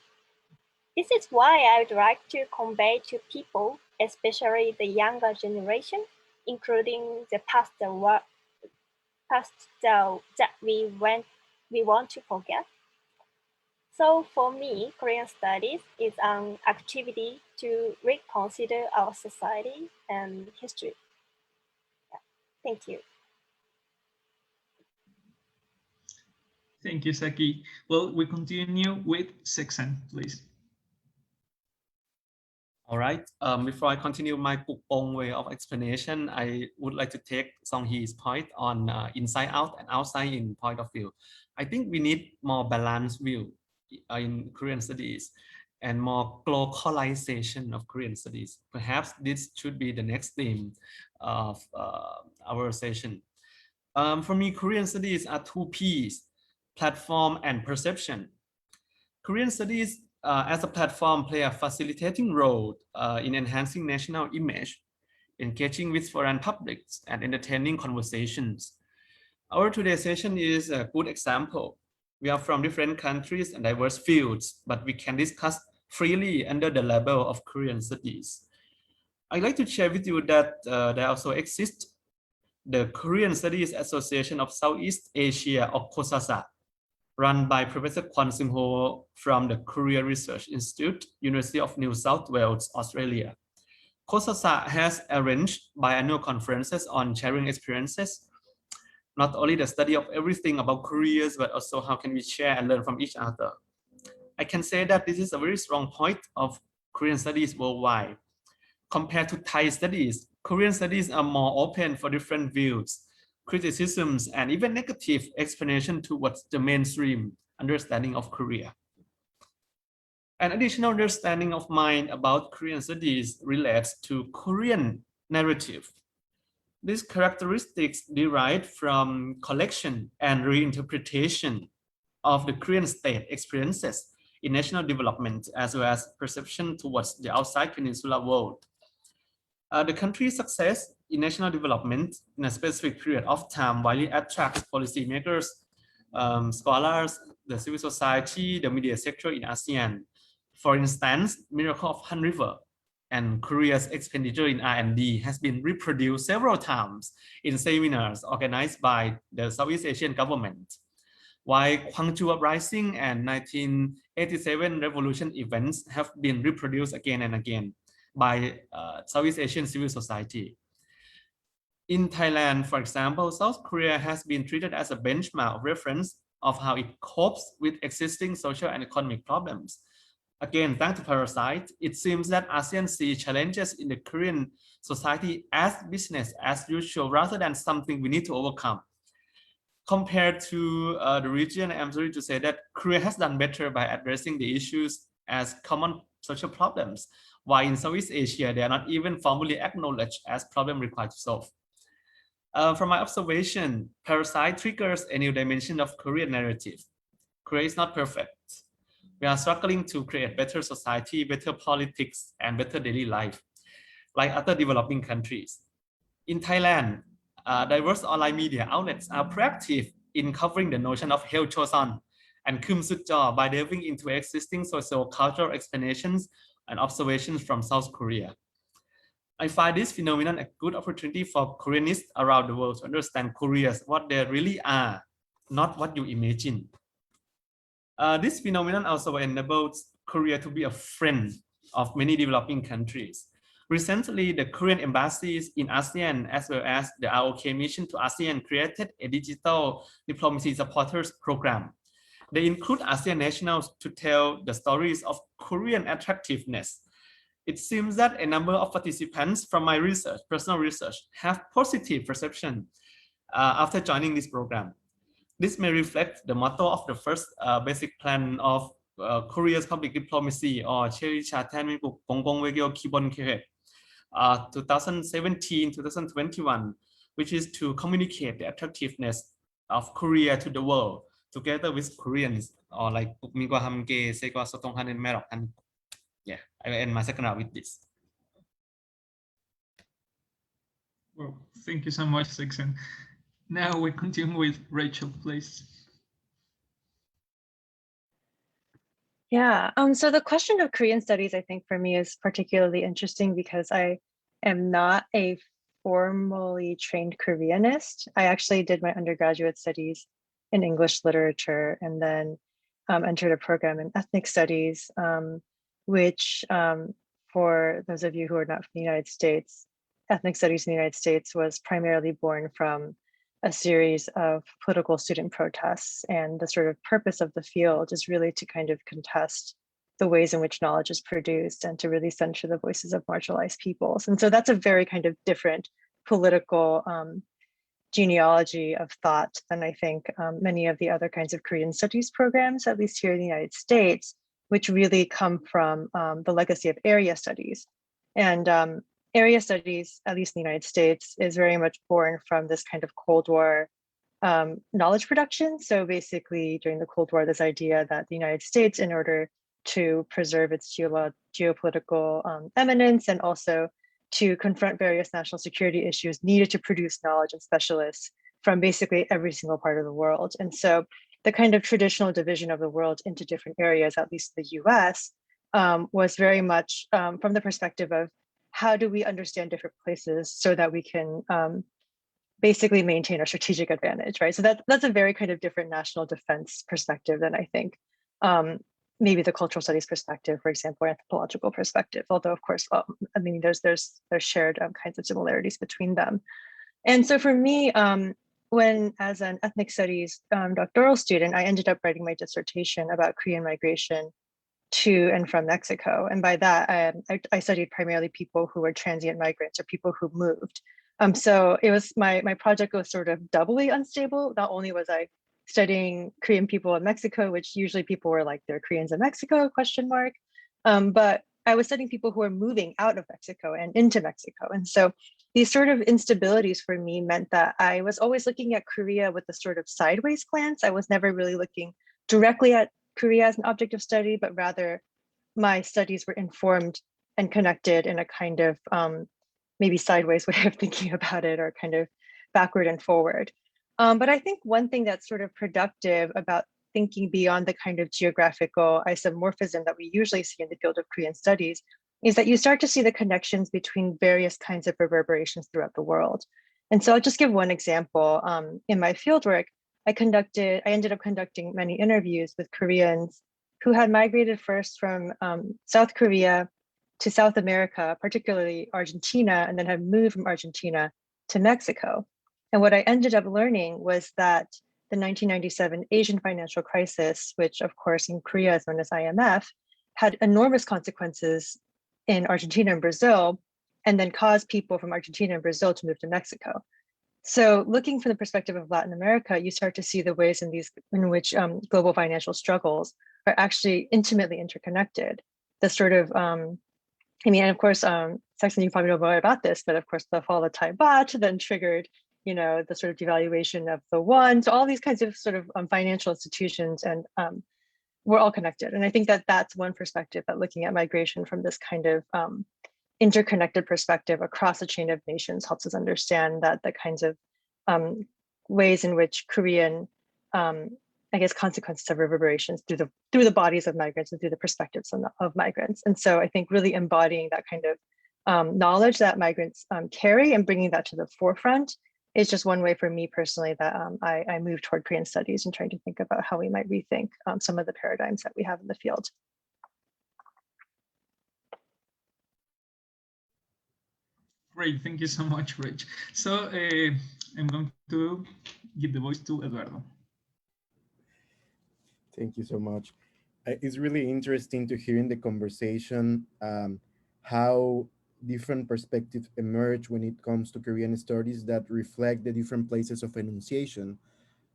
This is why I would like to convey to people, especially the younger generation, including the past that we want to forget. So for me, Korean studies is an activity to reconsider our society and history. Yeah. Thank you. Thank you, Saki. Well, we continue with Seksan, please. All right. Before I continue my Pukpong way of explanation, I would like to take Seong-hee's point on inside out and outside in point of view. I think we need more balanced view in Korean studies and more globalization of Korean studies. Perhaps this should be the next theme of our session. For me, Korean studies are two P's: platform and perception. Korean studies as a platform play a facilitating role in enhancing national image, engaging with foreign publics, and entertaining conversations. Our today's session is a good example. We are from different countries and diverse fields, but we can discuss freely under the label of Korean studies. I'd like to share with you that there also exists the Korean Studies Association of Southeast Asia, or KOSASA, run by Professor Seong-hee Oh from the Korea Research Institute, University of New South Wales, Australia. KOSASA has arranged biannual conferences on sharing experiences, not only the study of everything about Koreas, but also how can we share and learn from each other. I can say that this is a very strong point of Korean studies worldwide. Compared to Thai studies, Korean studies are more open for different views, criticisms, and even negative explanation towards the mainstream understanding of Korea. An additional understanding of mine about Korean studies relates to Korean narrative. These characteristics derive from collection and reinterpretation of the Korean state experiences in national development, as well as perception towards the outside peninsula world. The country's success in national development in a specific period of time widely attracts policymakers, scholars, the civil society, the media sector in ASEAN. For instance, Miracle of Han River and Korea's expenditure in R&D has been reproduced several times in seminars organized by the Southeast Asian government, while Gwangju Uprising and 1987 revolution events have been reproduced again and again by Southeast Asian civil society. In Thailand, for example, South Korea has been treated as a benchmark of reference of how it copes with existing social and economic problems. Again, thanks to Parasite, it seems that ASEAN sees challenges in the Korean society as business as usual rather than something we need to overcome. Compared to the region, I'm sorry to say that Korea has done better by addressing the issues as common social problems, while in Southeast Asia, they are not even formally acknowledged as problems required to solve. From my observation, Parasite triggers a new dimension of Korean narrative. Korea is not perfect. We are struggling to create better society, better politics, and better daily life, like other developing countries. In Thailand, diverse online media outlets are proactive in covering the notion of Heo Choson and Kum Sutjo by delving into existing socio-cultural explanations and observations from South Korea. I find this phenomenon a good opportunity for Koreanists around the world to understand Koreans what they really are, not what you imagine. This phenomenon also enables Korea to be a friend of many developing countries. Recently, the Korean embassies in ASEAN, as well as the ROK mission to ASEAN, created a digital diplomacy supporters program They include ASEAN nationals to tell the stories of Korean attractiveness. It seems that a number of participants from my research, personal research, have positive perception after joining this program. This may reflect the motto of the first basic plan of Korea's public diplomacy, or 2017-2021, which is to communicate the attractiveness of Korea to the world together with Koreans, or like yeah, I will end my second round with this. Well, thank you so much, Seksan. Now we continue with Rachel, please. Yeah, so the question of Korean studies, I think for me is particularly interesting because I am not a formally trained Koreanist. I actually did my undergraduate studies in English literature and then entered a program in ethnic studies, which for those of you who are not from the United States, ethnic studies in the United States was primarily born from a series of political student protests. And the sort of purpose of the field is really to kind of contest the ways in which knowledge is produced and to really center the voices of marginalized peoples. And so that's a very kind of different political genealogy of thought than I think many of the other kinds of Korean studies programs, at least here in the United States, which really come from the legacy of area studies. And area studies, at least in the United States, is very much born from this kind of Cold War knowledge production. So basically during the Cold War, this idea that the United States, in order to preserve its geopolitical eminence and also to confront various national security issues, needed to produce knowledge and specialists from basically every single part of the world. And so the kind of traditional division of the world into different areas, at least the US, was very much from the perspective of how do we understand different places so that we can basically maintain our strategic advantage, right? So that's a very kind of different national defense perspective than I think maybe the cultural studies perspective, for example, or anthropological perspective. Although of course, I mean, there's shared kinds of similarities between them. And so for me, when as an ethnic studies doctoral student, I ended up writing my dissertation about Korean migration to and from Mexico. And by that, I studied primarily people who were transient migrants or people who moved. So it was my project was sort of doubly unstable. Not only was I studying Korean people in Mexico, which usually people were like, they're Koreans in Mexico, ? But I was studying people who were moving out of Mexico and into Mexico. And so these sort of instabilities for me meant that I was always looking at Korea with a sort of sideways glance. I was never really looking directly at Korea as an object of study, but rather my studies were informed and connected in a kind of maybe sideways way of thinking about it, or kind of backward and forward. But I think one thing that's sort of productive about thinking beyond the kind of geographical isomorphism that we usually see in the field of Korean studies is that you start to see the connections between various kinds of reverberations throughout the world. And so I'll just give one example. In my fieldwork, I ended up conducting many interviews with Koreans who had migrated first from South Korea to South America, particularly Argentina, and then had moved from Argentina to Mexico. And what I ended up learning was that the 1997 Asian financial crisis, which of course in Korea is known as IMF, had enormous consequences in Argentina and Brazil, and then caused people from Argentina and Brazil to move to Mexico. So looking from the perspective of Latin America, you start to see the ways in which global financial struggles are actually intimately interconnected. The sort of, I mean, and of course, Seksan, you probably know more about this, but of course the fall of Thai baht then triggered, the sort of devaluation of the won. So all these kinds of sort of financial institutions and we're all connected. And I think that that's one perspective, that looking at migration from this kind of interconnected perspective across a chain of nations helps us understand that the kinds of ways in which Korean, I guess, consequences of reverberations through the bodies of migrants and through the perspectives of migrants. And so I think really embodying that kind of knowledge that migrants carry and bringing that to the forefront is just one way for me personally that I move toward Korean studies and trying to think about how we might rethink some of the paradigms that we have in the field. Great, thank you so much, Rich. So I'm going to give the voice to Eduardo. Thank you so much. It's really interesting to hear in the conversation how different perspectives emerge when it comes to Korean studies that reflect the different places of enunciation,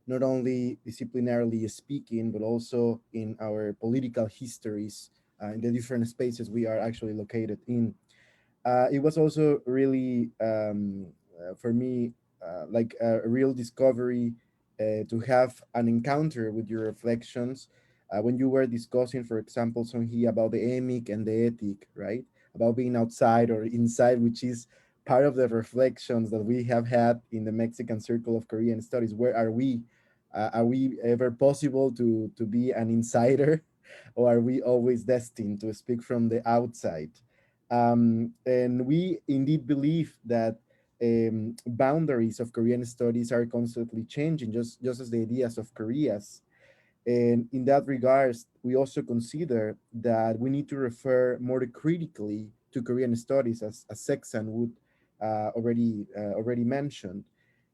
not only disciplinarily speaking, but also in our political histories, in the different spaces we are actually located in. It was also really for me like a real discovery to have an encounter with your reflections when you were discussing, for example, Song-hee, about the emic and the ethic, right? About being outside or inside, which is part of the reflections that we have had in the Mexican Circle of Korean Studies. Where are we? Are we ever possible to be an insider, or are we always destined to speak from the outside? And we indeed believe that boundaries of Korean studies are constantly changing, just as the ideas of Korea's. And in that regards, we also consider that we need to refer more critically to Korean studies, as Seksan would already mentioned,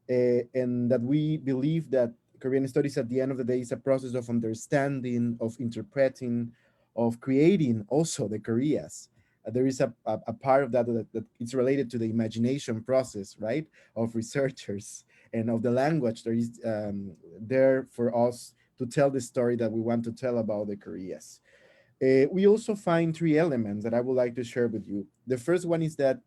and that we believe that Korean studies at the end of the day is a process of understanding, of interpreting, of creating also the Koreas. There is a part of that it's related to the imagination process, right, of researchers, and of the language that is there for us to tell the story that we want to tell about the Koreas. We also find three elements that I would like to share with you. The first one is that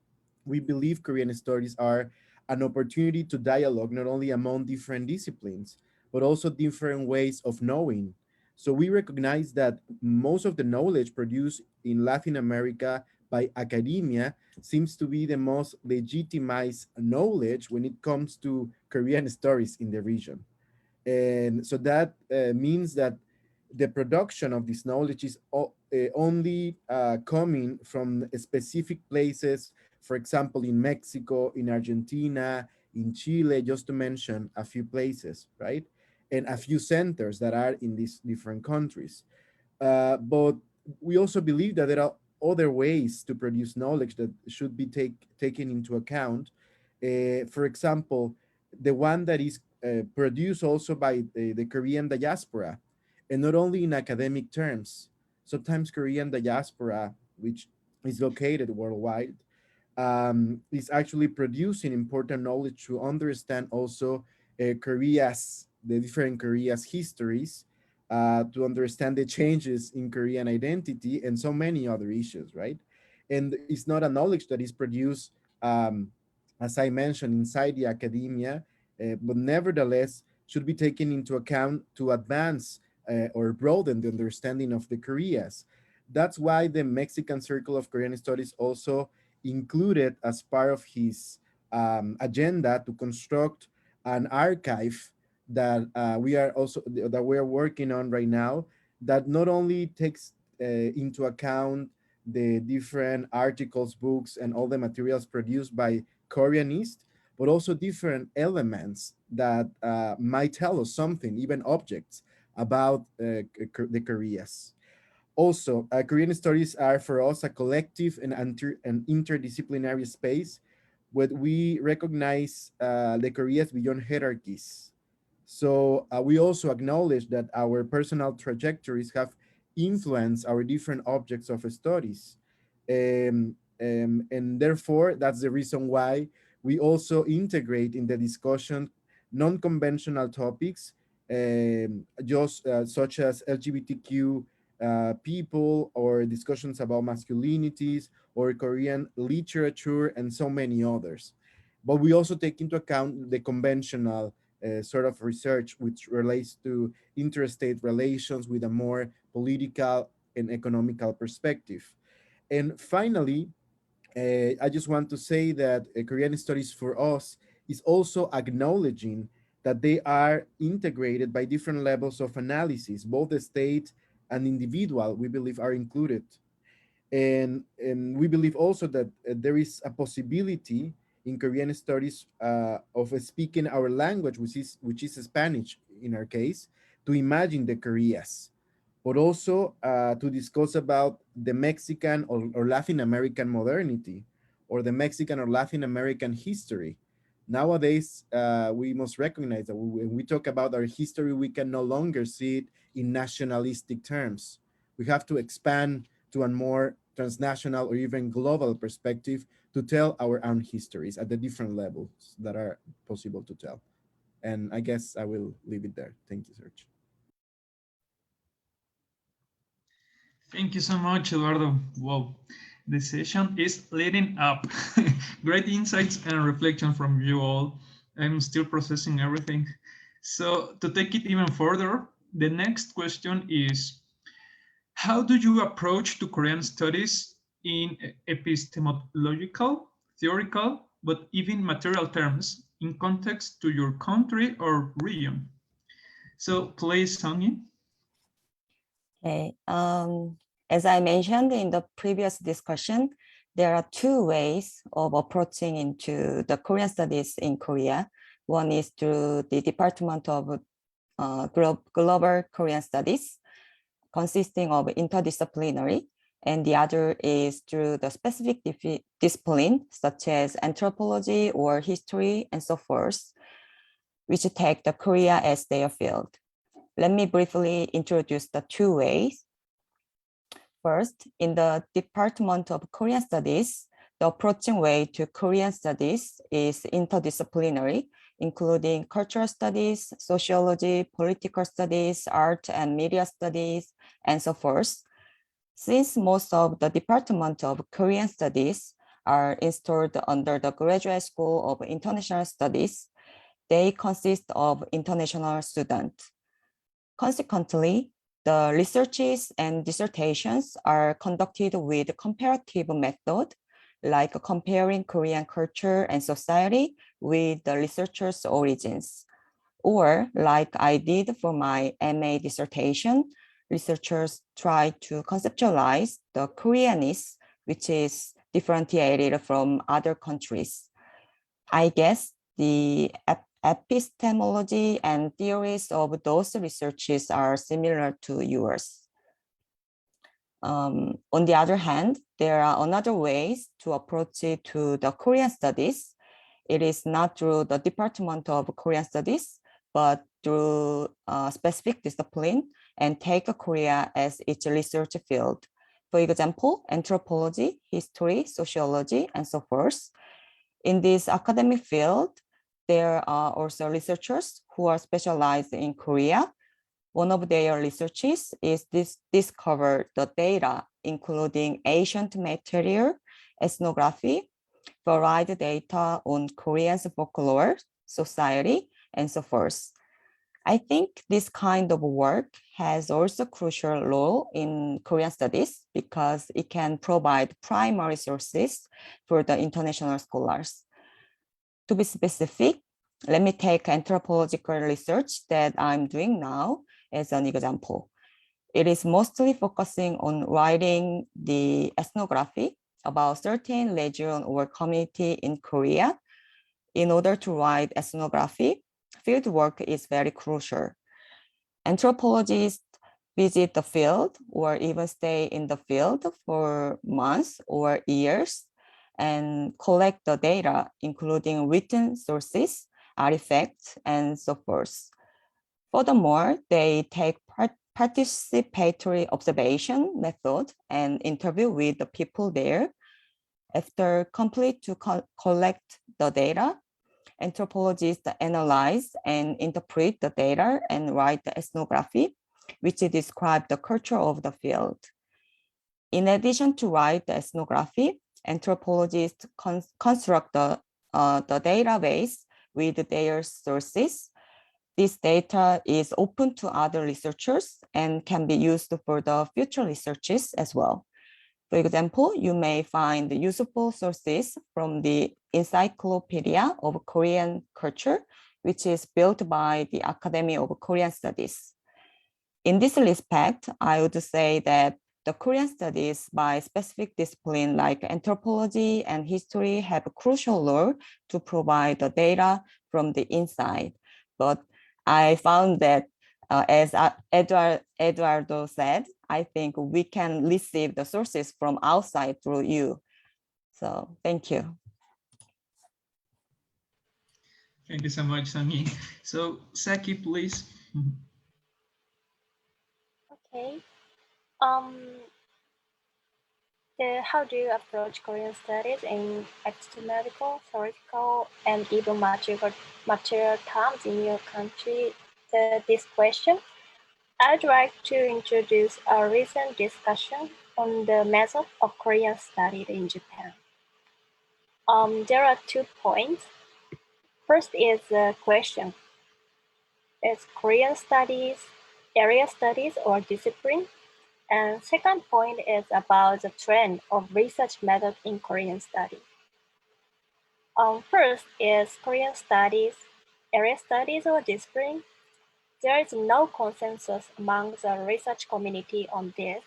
we believe Korean stories are an opportunity to dialogue not only among different disciplines, but also different ways of knowing. So we recognize that most of the knowledge produced in Latin America by academia seems to be the most legitimized knowledge when it comes to Korean stories in the region. And so that means that the production of this knowledge is only coming from specific places, for example, in Mexico, in Argentina, in Chile, just to mention a few places, right? And a few centers that are in these different countries. But we also believe that there are other ways to produce knowledge that should be taken into account. For example, the one that is produced also by the Korean diaspora, and not only in academic terms. Sometimes Korean diaspora, which is located worldwide, is actually producing important knowledge to understand also the different Korea's histories, to understand the changes in Korean identity and so many other issues, right? And it's not a knowledge that is produced, um, as I mentioned, inside the academia, but nevertheless should be taken into account to advance or broaden the understanding of the Koreas. That's why the Mexican Circle of Korean Studies also included as part of his agenda to construct an archive that we are working on right now, that not only takes into account the different articles, books, and all the materials produced by Koreanists, but also different elements that might tell us something, even objects about the Koreas. Also, Korean studies are for us a collective and an interdisciplinary space where we recognize the Koreas beyond hierarchies. So we also acknowledge that our personal trajectories have influenced our different objects of studies. And therefore, that's the reason why we also integrate in the discussion non-conventional topics, just such as LGBTQ people, or discussions about masculinities, or Korean literature, and so many others. But we also take into account the conventional sort of research which relates to interstate relations with a more political and economical perspective. And finally, I just want to say that Korean studies for us is also acknowledging that they are integrated by different levels of analysis, both the state and individual, we believe, are included. And we believe also that there is a possibility in Korean studies of speaking our language, which is Spanish in our case, to imagine the Koreas, but also to discuss about the Mexican or Latin American modernity, or the Mexican or Latin American history. Nowadays, we must recognize that when we talk about our history, we can no longer see it in nationalistic terms. We have to expand to a more transnational or even global perspective to tell our own histories at the different levels that are possible to tell. And I guess I will leave it there. Thank you, Sergio. Thank you so much, Eduardo. Wow, the session is leading up. Great insights and reflection from you all. I'm still processing everything. So to take it even further, the next question is, how do you approach to Korean studies in epistemological, theoretical, but even material terms in context to your country or region? So please, Seong-hee. Okay. As I mentioned in the previous discussion, there are two ways of approaching into the Korean studies in Korea. One is through the Department of Global Korean Studies, consisting of interdisciplinary, and the other is through the specific discipline, such as anthropology or history and so forth, which take the Korea as their field. Let me briefly introduce the two ways. First, in the Department of Korean Studies, the approaching way to Korean studies is interdisciplinary, including cultural studies, sociology, political studies, art and media studies, and so forth. Since most of the Department of Korean Studies are installed under the Graduate School of International Studies, they consist of international students. Consequently, the researches and dissertations are conducted with comparative method, like comparing Korean culture and society with the researcher's origins. Or like I did for my MA dissertation, researchers try to conceptualize the Koreanness, which is differentiated from other countries. I guess the epistemology and theories of those researches are similar to yours. On the other hand, there are another ways to approach it to the Korean studies. It is not through the Department of Korean Studies, but through a specific discipline and take Korea as its research field. For example, anthropology, history, sociology, and so forth. In this academic field, there are also researchers who are specialized in Korea. One of their researches is discover the data, including ancient material, ethnography, varied data on Koreans folklore, society, and so forth. I think this kind of work has also crucial role in Korean studies because it can provide primary sources for the international scholars. To be specific, let me take anthropological research that I'm doing now as an example. It is mostly focusing on writing the ethnography about certain region or community in Korea. In order to write ethnography, field work is very crucial. Anthropologists visit the field or even stay in the field for months or years and collect the data, including written sources, artifacts, and so forth. Furthermore, they take participatory observation method and interview with the people there. After complete to collect the data, anthropologists analyze and interpret the data and write the ethnography, which describe the culture of the field. In addition to write the ethnography, anthropologists construct the database with their sources. This data is open to other researchers and can be used for the future researches as well. For example, you may find useful sources from the Encyclopedia of Korean Culture, which is built by the Academy of Korean Studies. In this respect, I would say that the Korean studies by specific discipline like anthropology and history have a crucial role to provide the data from the inside. But I found that as Eduardo said, I think we can receive the sources from outside through you. So thank you. Thank you so much, Seong-hee. So, Saki, please. Okay. How do you approach Korean studies in epistemological, theoretical, and even material terms in your country? This question, I'd like to introduce a recent discussion on the method of Korean studies in Japan. There are 2 points. First is the question: is Korean studies, area studies, or discipline? And second point is about the trend of research method in Korean studies. First is Korean studies, area studies, or discipline. There is no consensus among the research community on this.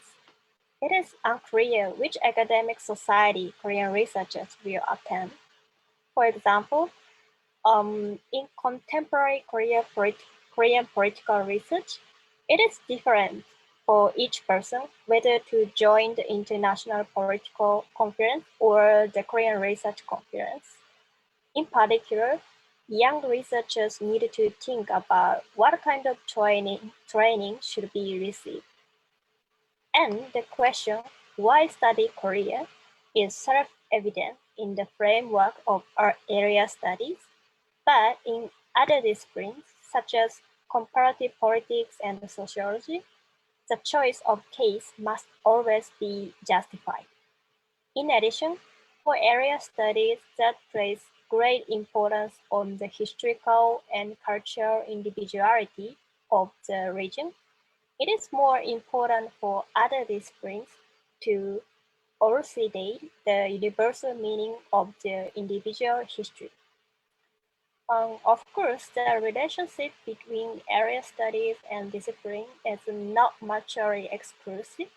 It is unclear which academic society Korean researchers will attend. For example, in contemporary Korean political research, it is different for each person whether to join the International Political Conference or the Korean Research Conference. In particular, young researchers need to think about what kind of training should be received. And the question, why study Korea, is self-evident in the framework of our area studies, but in other disciplines, such as comparative politics and sociology, the choice of case must always be justified. In addition, for area studies that place great importance on the historical and cultural individuality of the region, it is more important for other disciplines to elucidate the universal meaning of the individual history. Of course, the relationship between area studies and discipline is not mutually exclusive.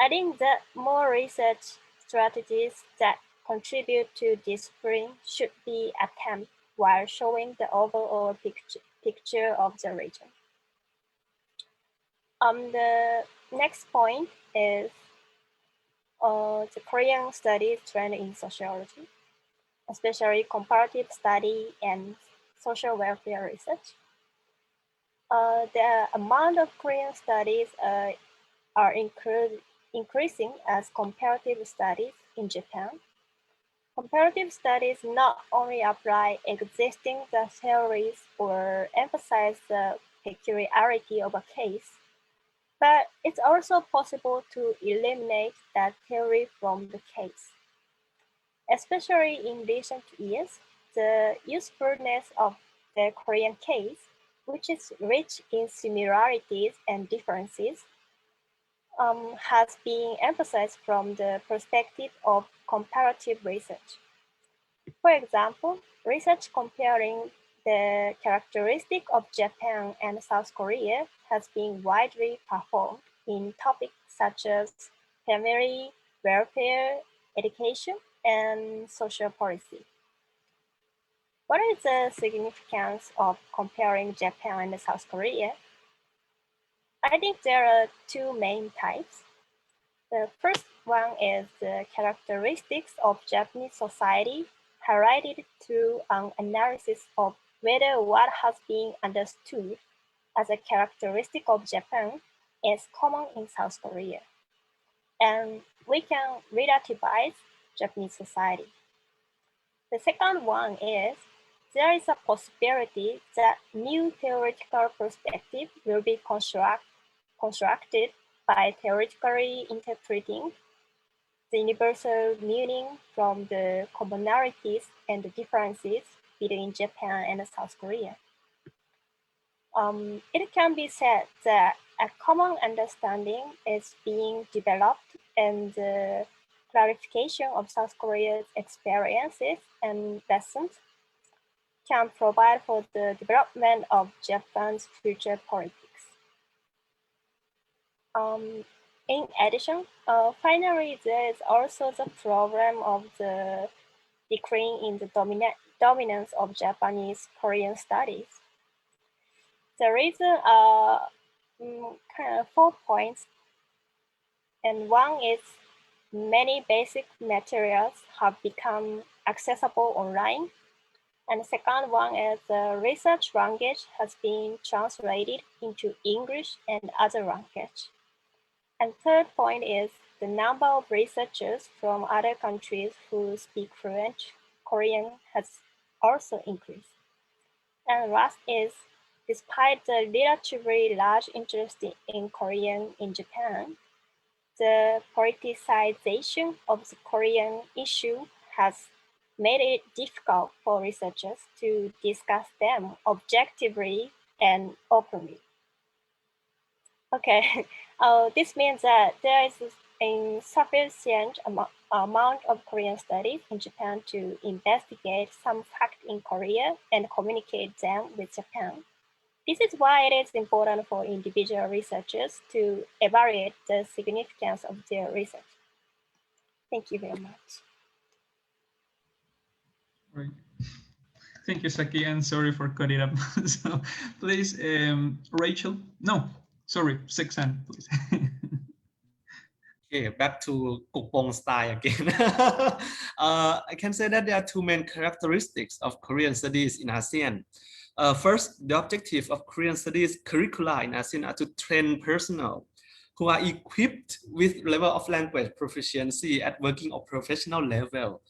I think that more research strategies that contribute to discipline should be attempted while showing the overall picture of the region. The next point is the Korean studies trend in sociology, especially comparative study and social welfare research. The amount of Korean studies are increasing as comparative studies in Japan. Comparative studies not only apply existing theories or emphasize the peculiarity of a case, but it's also possible to eliminate that theory from the case. Especially in recent years, the usefulness of the Korean case, which is rich in similarities and differences, has been emphasized from the perspective of comparative research. For example, research comparing the characteristic of Japan and South Korea has been widely performed in topics such as family, welfare, education, and social policy. What is the significance of comparing Japan and South Korea? I think there are 2 main types. The first one is the characteristics of Japanese society highlighted through an analysis of whether what has been understood as a characteristic of Japan is common in South Korea. And we can relativize Japanese society. The second one is there is a possibility that new theoretical perspective will be constructed by theoretically interpreting the universal meaning from the commonalities and the differences between Japan and South Korea. It can be said that a common understanding is being developed and the clarification of South Korea's experiences and lessons can provide for the development of Japan's future politics. In addition, finally, there is also the problem of the decline in the dominance of Japanese Korean studies. The reason are kind of 4 points, and one is many basic materials have become accessible online. And the second one is the research language has been translated into English and other language. And third point is the number of researchers from other countries who speak fluent Korean has also increased. And last is, despite the relatively large interest in Korean in Japan, the politicization of the Korean issue has made it difficult for researchers to discuss them objectively and openly. Okay, this means that there is a sufficient amount of Korean studies in Japan to investigate some facts in Korea and communicate them with Japan. This is why it is important for individual researchers to evaluate the significance of their research. Thank you very much. Right. Thank you, Saki, and sorry for cutting up. So please, Rachel. No, sorry, Seksan, please. Okay, back to Kukpong style again. I can say that there are two main characteristics of Korean studies in ASEAN. First, the objective of Korean studies curricula in ASEAN are to train personnel who are equipped with level of language proficiency at working or professional level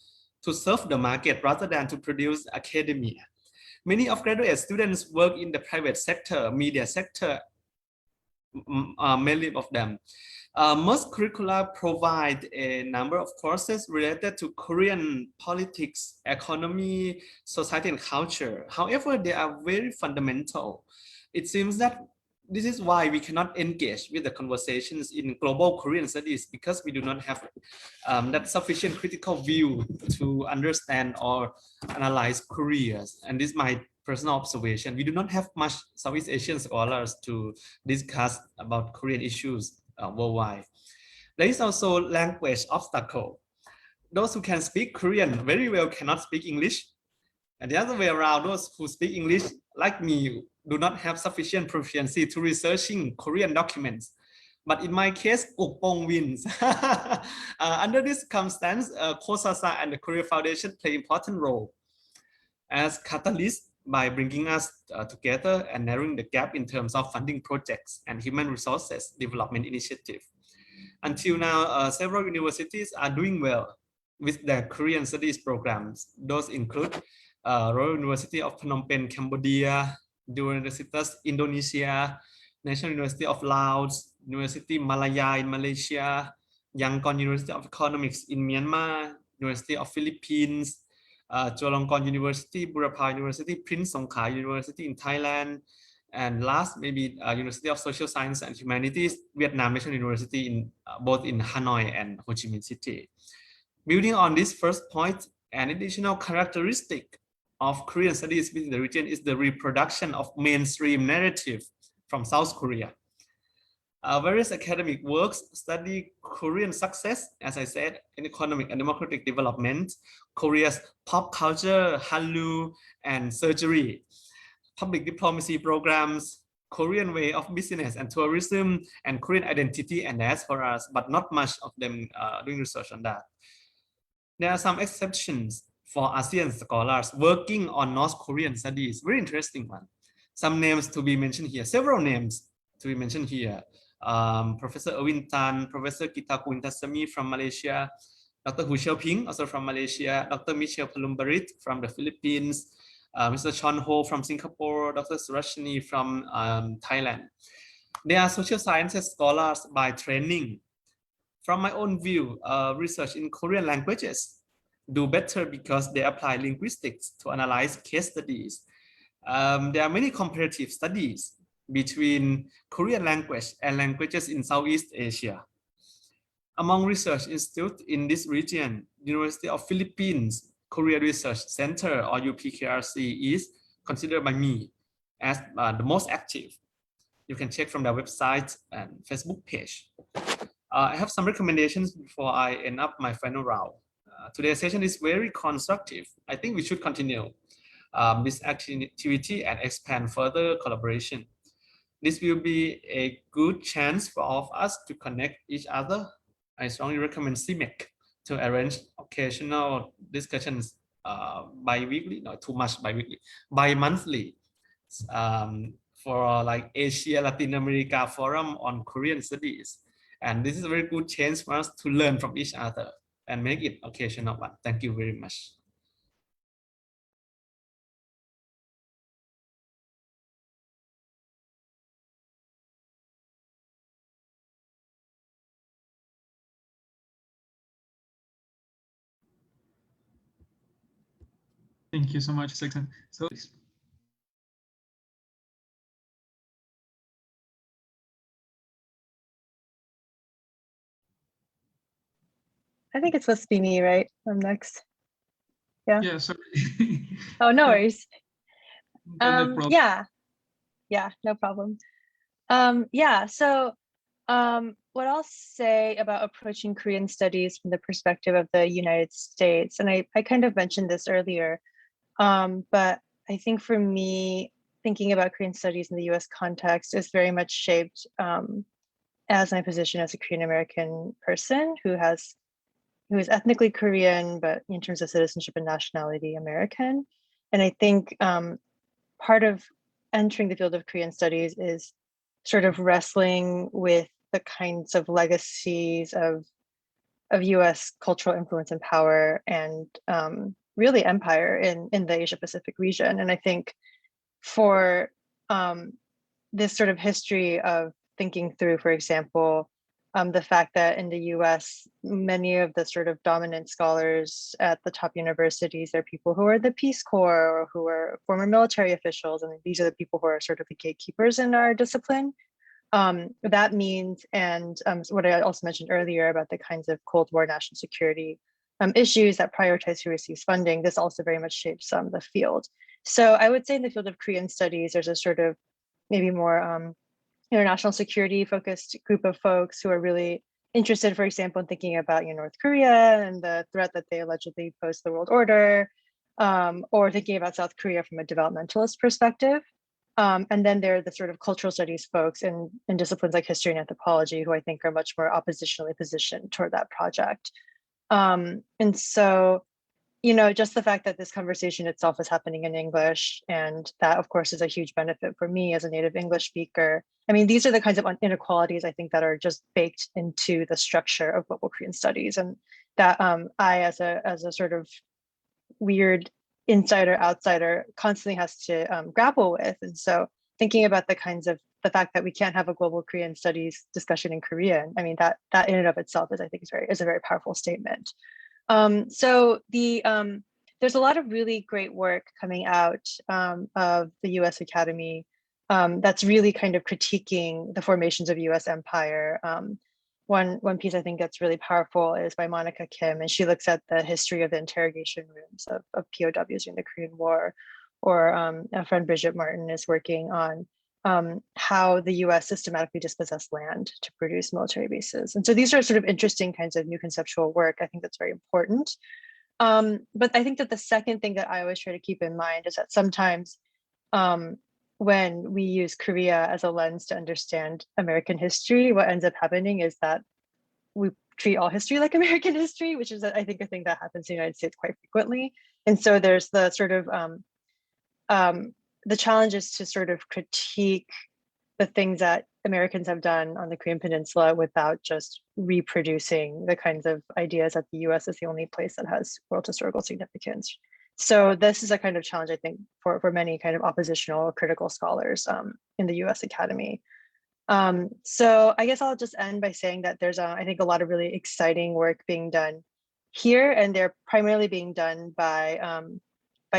to serve the market rather than to produce academia. Many of graduate students work in the private sector, media sector, many of them. Most curricula provide a number of courses related to Korean politics, economy, society, and culture. However, they are very fundamental. It seems that this is why we cannot engage with the conversations in global Korean studies, because we do not have that sufficient critical view to understand or analyze Koreas. And this is my personal observation. We do not have much Southeast Asian scholars to discuss about Korean issues worldwide. There is also language obstacle. Those who can speak Korean very well cannot speak English. And the other way around, those who speak English, like me, do not have sufficient proficiency to researching Korean documents. But in my case, Kukpong wins. Under this circumstance, KOSASA and the Korea Foundation play important role as catalysts by bringing us together and narrowing the gap in terms of funding projects and human resources development initiative. Until now, several universities are doing well with their Korean studies programs. Those include Royal University of Phnom Penh, Cambodia, Universitas Indonesia, National University of Laos, University Malaya in Malaysia, Yangon University of Economics in Myanmar, University of Philippines, Chulalongkorn University, Burapha University, Prince Songkhla University in Thailand, and last maybe University of Social Science and Humanities, Vietnam National University in both in Hanoi and Ho Chi Minh City. Building on this first point, an additional characteristic of Korean studies within the region is the reproduction of mainstream narrative from South Korea. Various academic works study Korean success, as I said, in economic and democratic development, Korea's pop culture, Hallyu, and surgery, public diplomacy programs, Korean way of business and tourism, and Korean identity and diasporas, but not much of them doing research on that. There are some exceptions for ASEAN scholars working on North Korean studies. Very interesting one. Some names to be mentioned here, several names to be mentioned here. Professor Erwin Tan, Professor Kita Kuintasamy from Malaysia, Dr. Hu Xiaoping, also from Malaysia, Dr. Michelle Palumbarit from the Philippines, Mr. Seong-hee Oh from Singapore, Dr. Surashini from Thailand. They are social sciences scholars by training. From my own view, research in Korean languages do better because they apply linguistics to analyze case studies. There are many comparative studies between Korean language and languages in Southeast Asia. Among research institutes in this region, University of Philippines Korea Research Center, or UPKRC, is considered by me as the most active. You can check from their website and Facebook page. I have some recommendations before I end up my final round. Today's session is very constructive. I think we should continue this activity and expand further collaboration. This will be a good chance for all of us to connect each other. I strongly recommend CMEC to arrange occasional discussions bi-weekly, not too much bi-weekly, bi-monthly, for like Asia Latin America Forum on Korean Studies. And this is a very good chance for us to learn from each other and make it occasional one. Thank you very much. Thank you so much, Seksan. So I think it's supposed to be me, right? I'm next. Yeah. yeah, sorry. Oh, no worries. Yeah. Yeah, no problem. Yeah, so what I'll say about approaching Korean studies from the perspective of the United States, and I kind of mentioned this earlier, but I think for me, thinking about Korean studies in the US context is very much shaped as my position as a Korean American person who is ethnically Korean, but in terms of citizenship and nationality, American. And I think part of entering the field of Korean studies is sort of wrestling with the kinds of legacies of US cultural influence and power and really empire in the Asia Pacific region. And I think for this sort of history of thinking through, for example, the fact that in the US, many of the sort of dominant scholars at the top universities are people who are the Peace Corps or who are former military officials. And these are the people who are sort of the gatekeepers in our discipline. That means, and what I also mentioned earlier about the kinds of Cold War national security issues that prioritize who receives funding, this also very much shapes the field. So I would say in the field of Korean studies, there's a sort of maybe more international security focused group of folks who are really interested, for example, in thinking about North Korea and the threat that they allegedly pose to the world order, or thinking about South Korea from a developmentalist perspective. And then there are the sort of cultural studies folks in disciplines like history and anthropology who I think are much more oppositionally positioned toward that project. And so, just the fact that this conversation itself is happening in English, and that of course is a huge benefit for me as a native English speaker. I mean, these are the kinds of inequalities I think that are just baked into the structure of global Korean studies, and that I, as a sort of weird insider outsider, constantly has to grapple with. And so thinking about the fact that we can't have a global Korean studies discussion in Korean, I mean, that in and of itself is, I think, is a very powerful statement. So there's a lot of really great work coming out of the US Academy that's really kind of critiquing the formations of US empire. One piece I think that's really powerful is by Monica Kim, and she looks at the history of the interrogation rooms of POWs during the Korean War. Or a friend Bridget Martin is working on how the US systematically dispossessed land to produce military bases. And so these are sort of interesting kinds of new conceptual work. I think that's very important. But I think that the second thing that I always try to keep in mind is that sometimes when we use Korea as a lens to understand American history, what ends up happening is that we treat all history like American history, which is, I think, a thing that happens in the United States quite frequently. And so there's the sort of the challenge is to sort of critique the things that Americans have done on the Korean Peninsula without just reproducing the kinds of ideas that the US is the only place that has world historical significance. So this is a kind of challenge, I think, for many kind of oppositional or critical scholars in the US Academy. So I guess I'll just end by saying that there's, I think, a lot of really exciting work being done here, and they're primarily being done by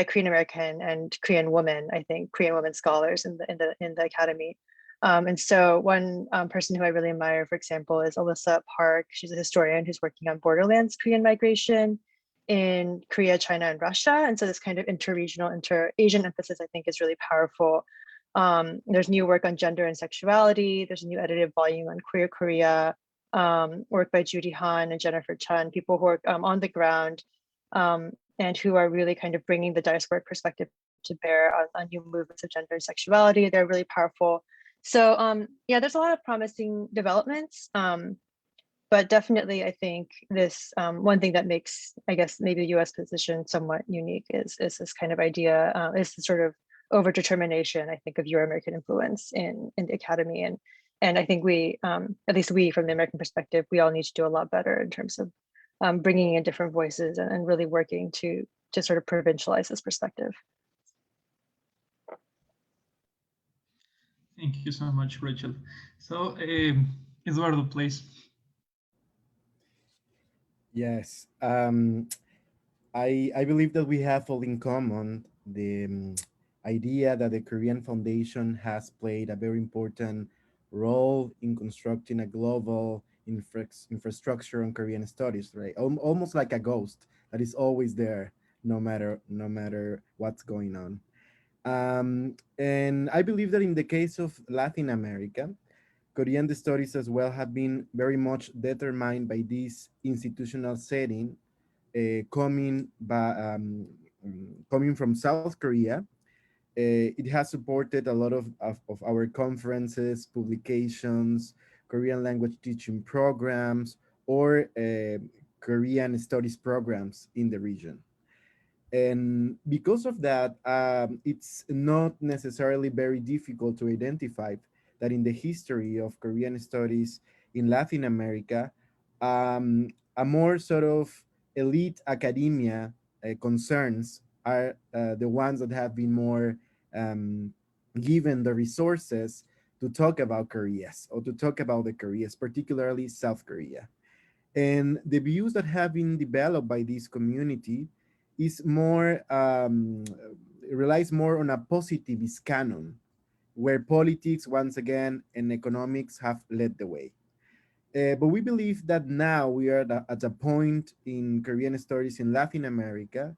Korean American and Korean women, I think, Korean women scholars in the academy. And so one person who I really admire, for example, is Alyssa Park. She's a historian who's working on borderlands Korean migration in Korea, China, and Russia. And so this kind of interregional, inter-Asian emphasis, I think, is really powerful. There's new work on gender and sexuality. There's a new edited volume on queer Korea, work by Judy Han and Jennifer Chun, people who are on the ground and who are really kind of bringing the diasporic perspective to bear on new movements of gender and sexuality. They're really powerful. So yeah, there's a lot of promising developments. But definitely, I think this one thing that makes, I guess, maybe the U.S. position somewhat unique is this kind of idea, is the sort of overdetermination, I think, of Euro-American influence in the academy, and I think we, at least we, from the American perspective, we all need to do a lot better in terms of bringing in different voices and really working to sort of provincialize this perspective. Thank you so much, Rachel. So, Eduardo, please. Yes. I believe that we have all in common the idea that the Korean Foundation has played a very important role in constructing a global infrastructure on Korean studies, right? Almost like a ghost that is always there, no matter what's going on. And I believe that in the case of Latin America, Korean studies as well have been very much determined by this institutional setting coming from South Korea. It has supported a lot of our conferences, publications, Korean language teaching programs, or Korean studies programs in the region. And because of that, it's not necessarily very difficult to identify that in the history of Korean studies in Latin America, a more sort of elite academia concerns are the ones that have been more um, given the resources to talk about Koreas or to talk about the Koreas, particularly South Korea. And the views that have been developed by this community is more relies more on a positivist canon, where politics once again and economics have led the way. But we believe that now we are at a point in Korean studies in Latin America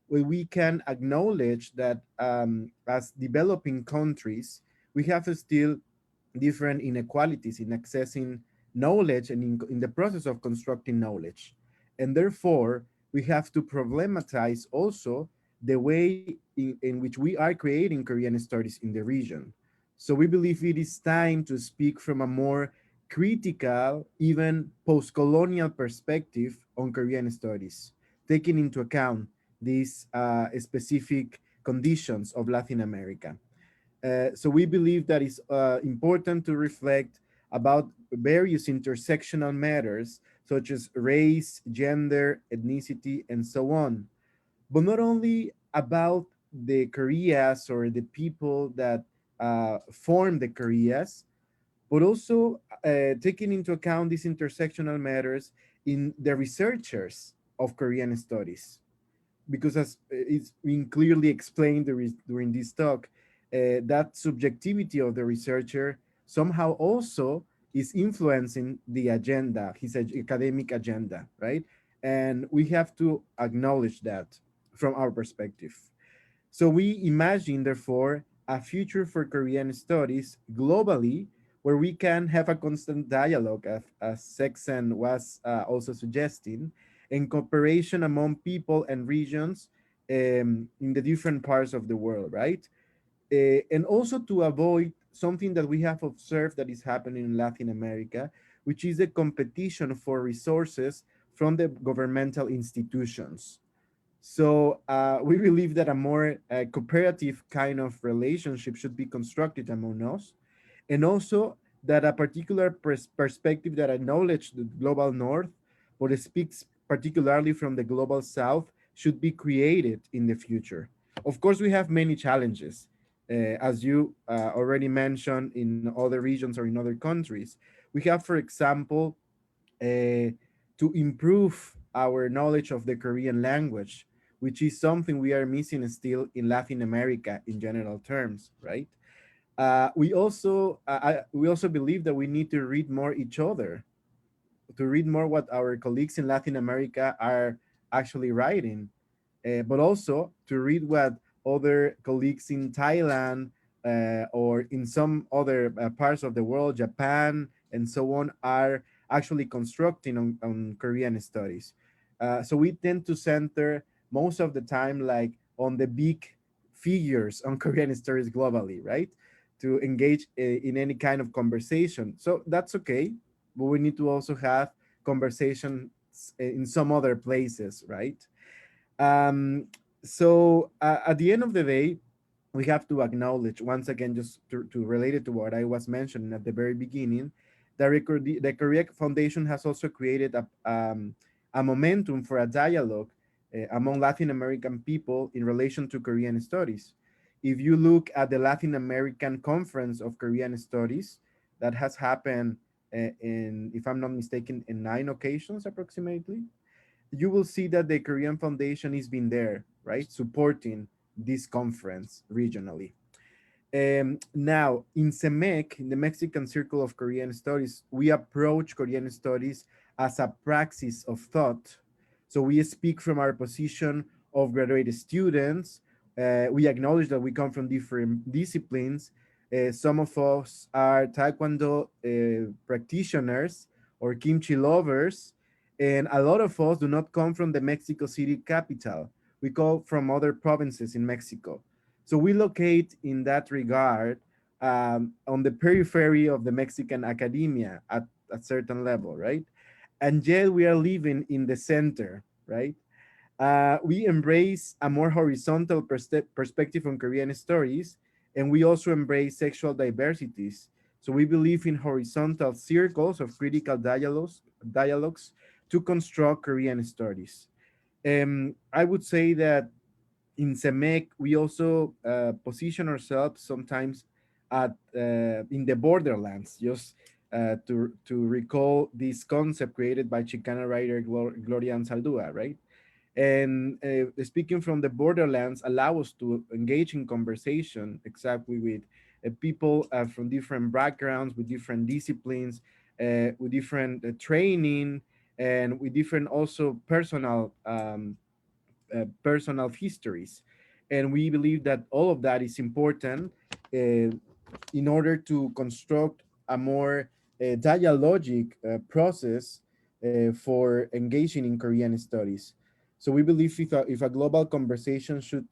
where we can acknowledge that as developing countries, we have still different inequalities in accessing knowledge and in the process of constructing knowledge. And therefore, we have to problematize also the way in which we are creating Korean studies in the region. So we believe it is time to speak from a more critical, even post-colonial perspective on Korean studies, taking into account these specific conditions of Latin America. So we believe that it's important to reflect about various intersectional matters such as race, gender, ethnicity, and so on. But not only about the Koreas or the people that form the Koreas, but also taking into account these intersectional matters in the researchers of Korean studies, because as it's been clearly explained during this talk, that subjectivity of the researcher somehow also is influencing the agenda, his academic agenda, right? And we have to acknowledge that from our perspective. So we imagine, therefore, a future for Korean studies globally where we can have a constant dialogue, as Seksan was also suggesting, and cooperation among people and regions in the different parts of the world, right? And also to avoid something that we have observed that is happening in Latin America, which is the competition for resources from the governmental institutions. So we believe that a more cooperative kind of relationship should be constructed among us, and also that a particular perspective that acknowledges the global north, but speaks particularly from the global south, should be created in the future. Of course, we have many challenges, as you already mentioned, in other regions or in other countries. We have, for example, to improve our knowledge of the Korean language, which is something we are missing still in Latin America in general terms, right? We also believe that we need to read more each other, to read more what our colleagues in Latin America are actually writing, but also to read what other colleagues in Thailand or in some other parts of the world, Japan, and so on, are actually constructing on Korean studies. So we tend to center most of the time like on the big figures on Korean studies globally, right? To engage in any kind of conversation. So that's okay, but we need to also have conversations in some other places, right? Um, so at the end of the day, we have to acknowledge once again, just to relate it to what I was mentioning at the very beginning, the Korea Foundation has also created a momentum for a dialogue among Latin American people in relation to Korean studies. If you look at the Latin American Conference of Korean Studies, that has happened if I'm not mistaken, in 9 occasions approximately, you will see that the Korean Foundation has been there, right, supporting this conference regionally. Now, in CEMEC, in the Mexican Circle of Korean Studies, we approach Korean studies as a praxis of thought. So we speak from our position of graduate students. We acknowledge that we come from different disciplines. Some of us are Taekwondo practitioners or kimchi lovers, and a lot of us do not come from the Mexico City capital. We come from other provinces in Mexico. So we locate in that regard on the periphery of the Mexican academia at a certain level, right? And yet we are living in the center, right? We embrace a more horizontal perspective on Korean stories, and we also embrace sexual diversities. So we believe in horizontal circles of critical dialogues to construct Korean stories. I would say that in CEMEC, we also position ourselves sometimes at in the borderlands, just to recall this concept created by Chicana writer Gloria Anzaldúa, right? And speaking from the borderlands allow us to engage in conversation exactly with people from different backgrounds, with different disciplines, with different training, and with different also personal histories. And we believe that all of that is important in order to construct a more dialogic process for engaging in Korean studies. So we believe if a global conversation should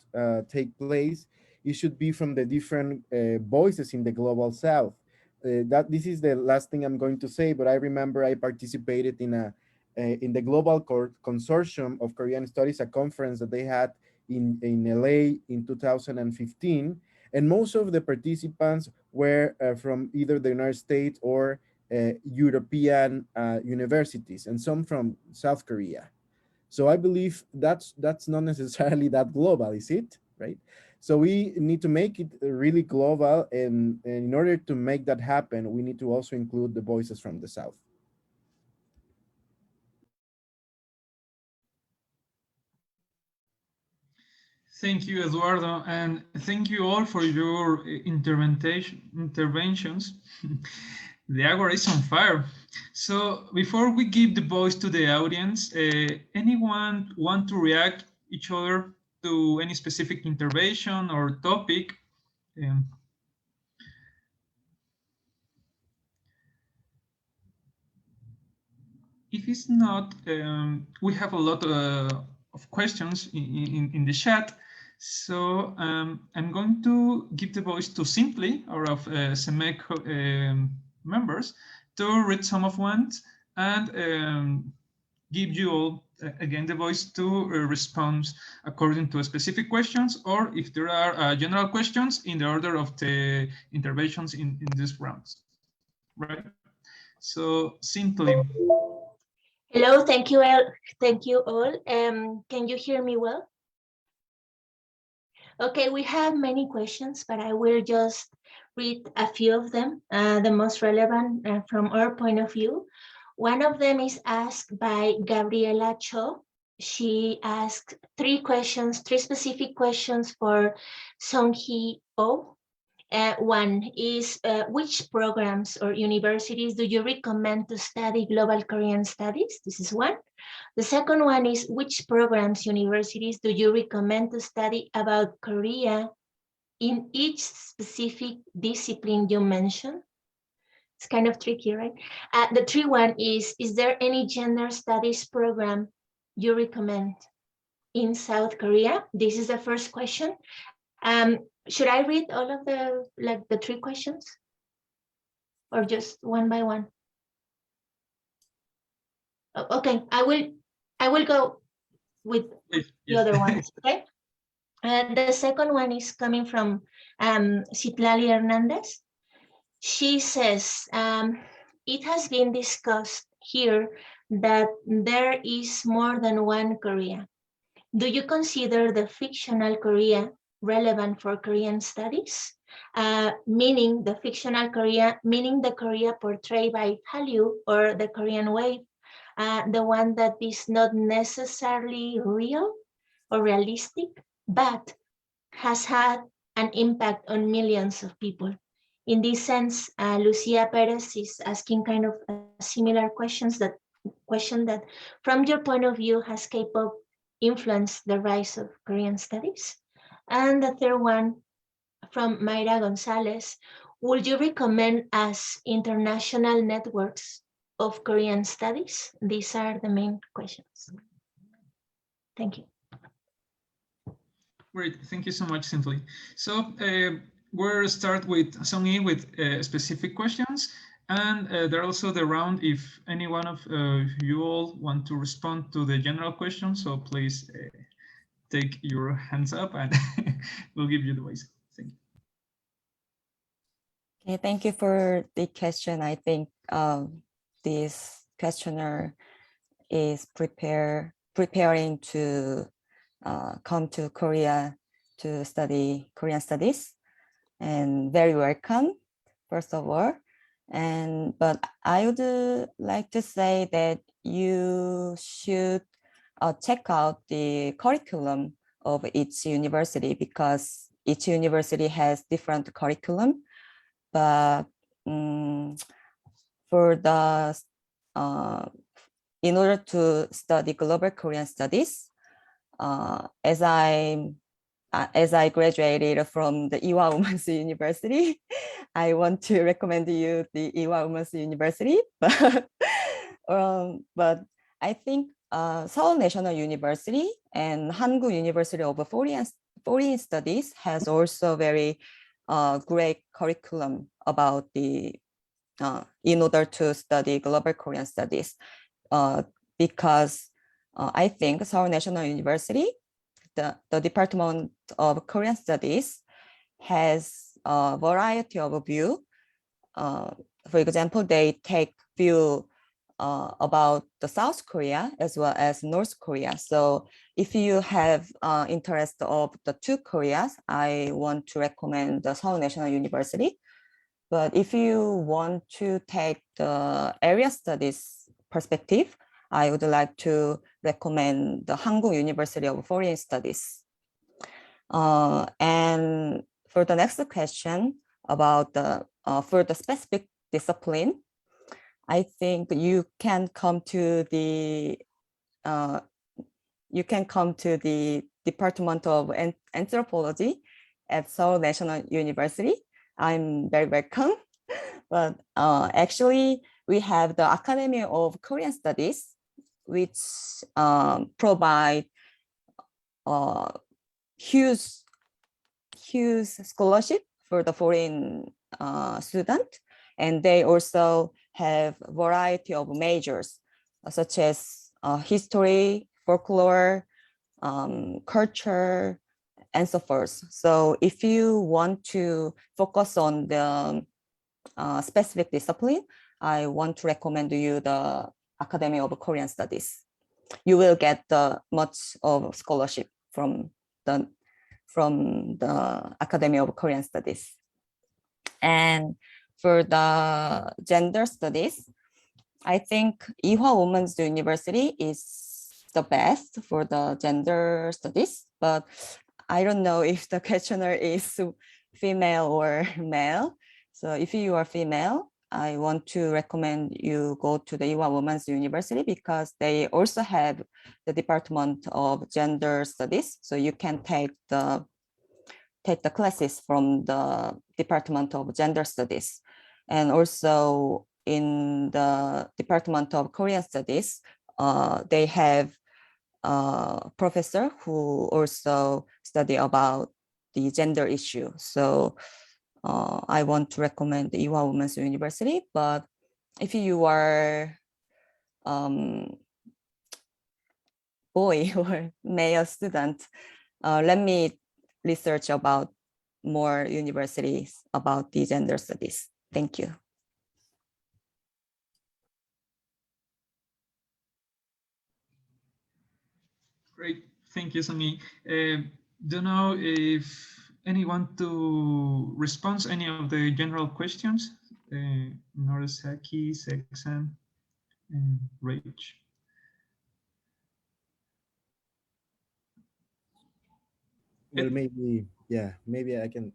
take place, it should be from the different voices in the global south. That this is the last thing I'm going to say, but I remember I participated in the Global Consortium of Korean Studies, a conference that they had in LA in 2015. And most of the participants were from either the United States or European universities, and some from South Korea. So I believe that's not necessarily that global, is it? Right? So we need to make it really global, and in order to make that happen, we need to also include the voices from the South. Thank you, Eduardo, and thank you all for your interventions. The Agora is on fire. So before we give the voice to the audience, anyone want to react each other to any specific intervention or topic? If it's not, we have a lot of questions in the chat. So I'm going to give the voice to Simply, or of CEMEC members, to read some of ones and give you all again the voice to respond according to specific questions, or if there are general questions in the order of the interventions in these rounds, right? So Simply. Hello, thank you all. Thank you all. Can you hear me well? Okay, we have many questions, but I will just read a few of them, the most relevant from our point of view. One of them is asked by Gabriela Cho. She asked three specific questions for Seong-hee Oh. One is, which programs or universities do you recommend to study global Korean studies? This is one. The second one is, which programs, universities do you recommend to study about Korea in each specific discipline you mentioned? It's kind of tricky, right? The third one is there any gender studies program you recommend in South Korea? This is the first question. Should I read all of the three questions, or just one by one? Okay, I will go with the other ones. Okay. And the second one is coming from Citlali Hernandez. She says, it has been discussed here that there is more than one Korea. Do you consider the fictional Korea relevant for Korean studies? Meaning the fictional Korea, meaning the Korea portrayed by Hallyu or the Korean wave, the one that is not necessarily real or realistic, but has had an impact on millions of people. In this sense, Lucia Perez is asking kind of a similar question that, from your point of view, has K-pop influenced the rise of Korean studies? And the third one from Mayra Gonzalez, would you recommend us international networks of Korean studies? These are the main questions. Thank you. Great, thank you so much, Simply. So we'll start with Seong-hee with specific questions, and there are also the round if any one of you all want to respond to the general question, so please take your hands up and we'll give you the voice. Thank you. Okay, thank you for the question. I think this questioner is preparing to come to Korea to study Korean studies, and very welcome, first of all. But I would like to say that you should check out the curriculum of each university, because each university has different curriculum. But for the in order to study global Korean studies, as I graduated from the Ewha Women's University, I want to recommend you the Ewha Women's University. But I think Seoul National University and Hangu University of Foreign Studies has also very great curriculum about the in order to study global Korean studies, because I think Seoul National University, the Department of Korean Studies, has a variety of view. For example, they take view about the South Korea as well as North Korea. So if you have interest of the two Koreas, I want to recommend the Seoul National University. But if you want to take the area studies perspective, I would like to recommend the Hangu University of Foreign Studies. And for the next question about the for the specific discipline, I think you can come to the Department of Anthropology at Seoul National University. I'm very welcome. But actually, we have the Academy of Korean Studies, which provide huge scholarship for the foreign student, and they also have a variety of majors such as history, folklore, culture, and so forth. So if you want to focus on the specific discipline, I want to recommend you the Academy of Korean Studies. You will get much of scholarship from the Academy of Korean Studies. And for the gender studies, I think Ewha Women's University is the best for the gender studies, but I don't know if the questioner is female or male. So if you are female, I want to recommend you go to the Ewha Women's University, because they also have the Department of Gender Studies. So you can take the classes from the Department of Gender Studies. And also in the Department of Korean Studies, they have a professor who also study about the gender issue. So I want to recommend the Ewha Women's University. But if you are boy or male student, let me research about more universities about the gender studies. Thank you. Great, thank you, Sami. Don't know if anyone to respond any of the general questions. Norasaki, Seksan, and Rach. Well, maybe, yeah, maybe I can.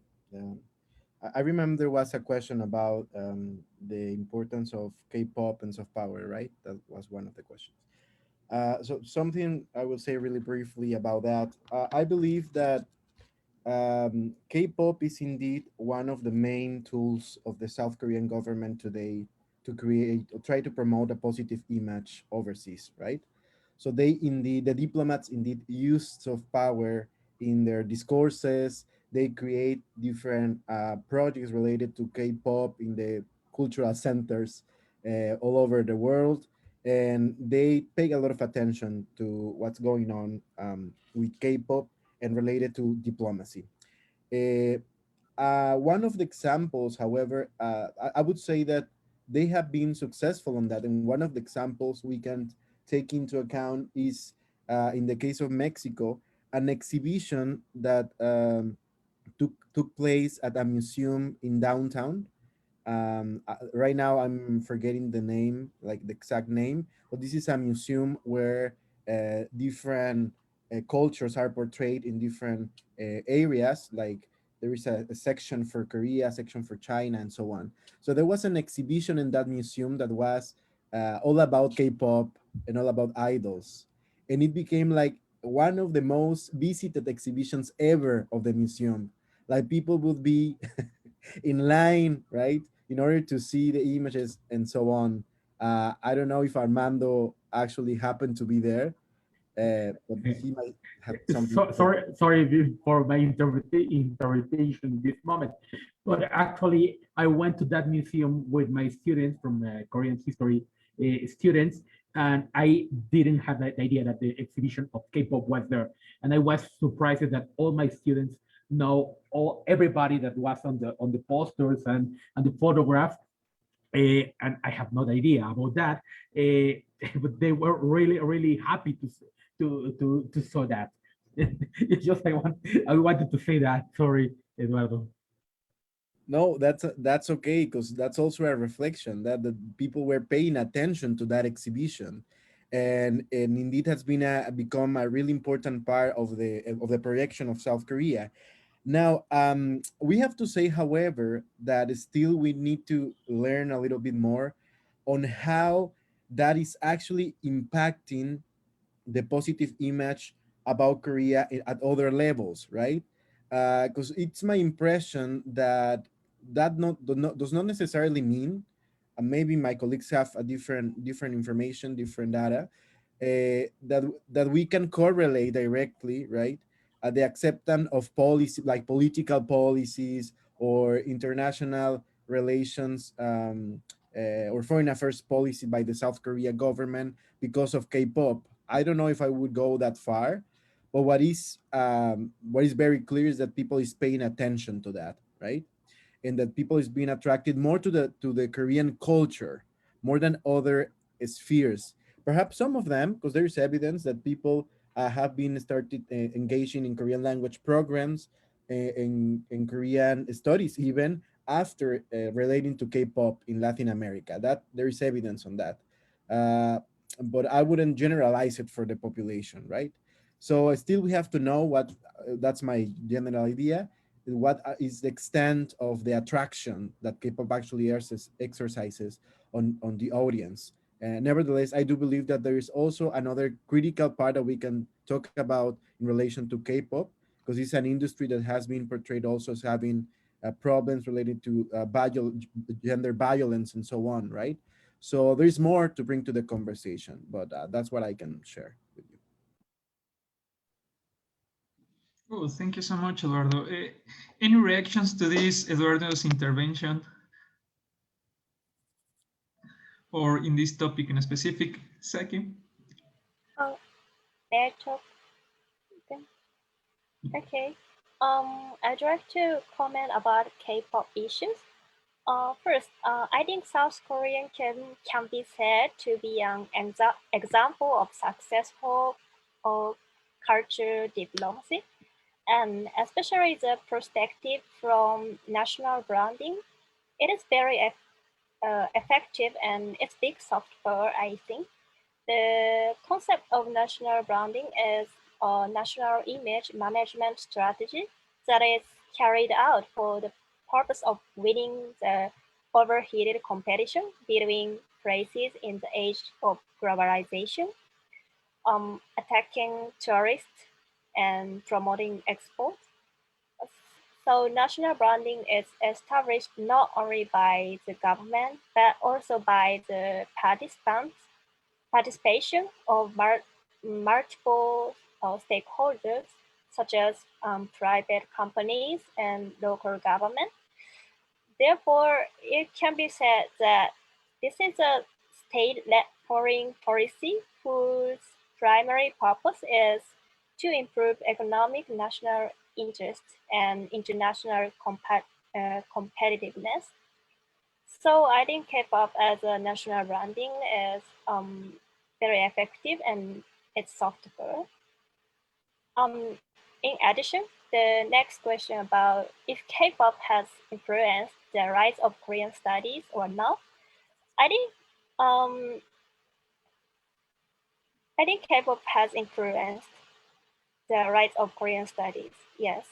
I remember there was a question about the importance of K-pop and soft power, right? That was one of the questions. So something I will say really briefly about that. I believe that K-pop is indeed one of the main tools of the South Korean government today to create or try to promote a positive image overseas, right? So they indeed, the diplomats indeed use soft power in their discourses. They create different projects related to K-pop in the cultural centers all over the world, and they pay a lot of attention to what's going on with K-pop and related to diplomacy. Uh, one of the examples, however, I would say that they have been successful on that. And one of the examples we can take into account is, in the case of Mexico, an exhibition that took place at a museum in downtown. Right now I'm forgetting the name, like the exact name, but this is a museum where different cultures are portrayed in different areas. Like there is a section for Korea, a section for China, and so on. So there was an exhibition in that museum that was all about K-pop and all about idols, and it became like one of the most visited exhibitions ever of the museum. Like people would be in line, right, in order to see the images and so on. I don't know if Armando actually happened to be there, but he might have something to say. Sorry for my interpretation this moment, but actually I went to that museum with my students from Korean history students, and I didn't have the idea that the exhibition of K-pop was there, and I was surprised that all my students know everybody that was on the posters and the photographs, and I have no idea about that. But they were really happy to saw that. It's just I wanted to say that. Sorry, Eduardo. No, that's okay, because that's also a reflection that the people were paying attention to that exhibition, and indeed has been become a really important part of the projection of South Korea. Now, we have to say, however, that still we need to learn a little bit more on how that is actually impacting the positive image about Korea at other levels, right? Because it's my impression that does not necessarily mean, maybe my colleagues have a different information, different data, that we can correlate directly, right? The acceptance of policy, like political policies or international relations, or foreign affairs policy by the South Korea government because of K-pop. I don't know if I would go that far, but what is very clear is that people is paying attention to that, right? And that people is being attracted more to the Korean culture more than other spheres. Perhaps some of them, because there is evidence that people have been started engaging in Korean language programs, in Korean studies, even after relating to K-pop in Latin America. That there is evidence on that. Uh, but I wouldn't generalize it for the population, right? So still we have to know what, that's my general idea, what is the extent of the attraction that K-pop actually exercises on the audience. Nevertheless, I do believe that there is also another critical part that we can talk about in relation to K-pop, because it's an industry that has been portrayed also as having problems related to gender violence and so on, right? So there's more to bring to the conversation, but that's what I can share with you. Oh, thank you so much, Eduardo. Any reactions to this, Eduardo's intervention, or in this topic in specific? Saki? Oh, may I talk? Okay. I'd like to comment about K-pop issues. First, I think South Korean can be said to be an example of successful culture diplomacy, and especially the perspective from national branding. It is very effective and it's big soft power, I think. The concept of national branding is a national image management strategy that is carried out for the purpose of winning the overheated competition between places in the age of globalization, attacking tourists and promoting exports. So national branding is established not only by the government, but also by the participation of multiple stakeholders, such as private companies and local government. Therefore, it can be said that this is a state-led foreign policy whose primary purpose is to improve economic national interest and international competitiveness. So I think K-pop as a national branding is very effective and it's soft power. In addition, the next question about if K-pop has influenced the rise of Korean studies or not, I think K-pop has influenced the rise of Korean studies. Yes.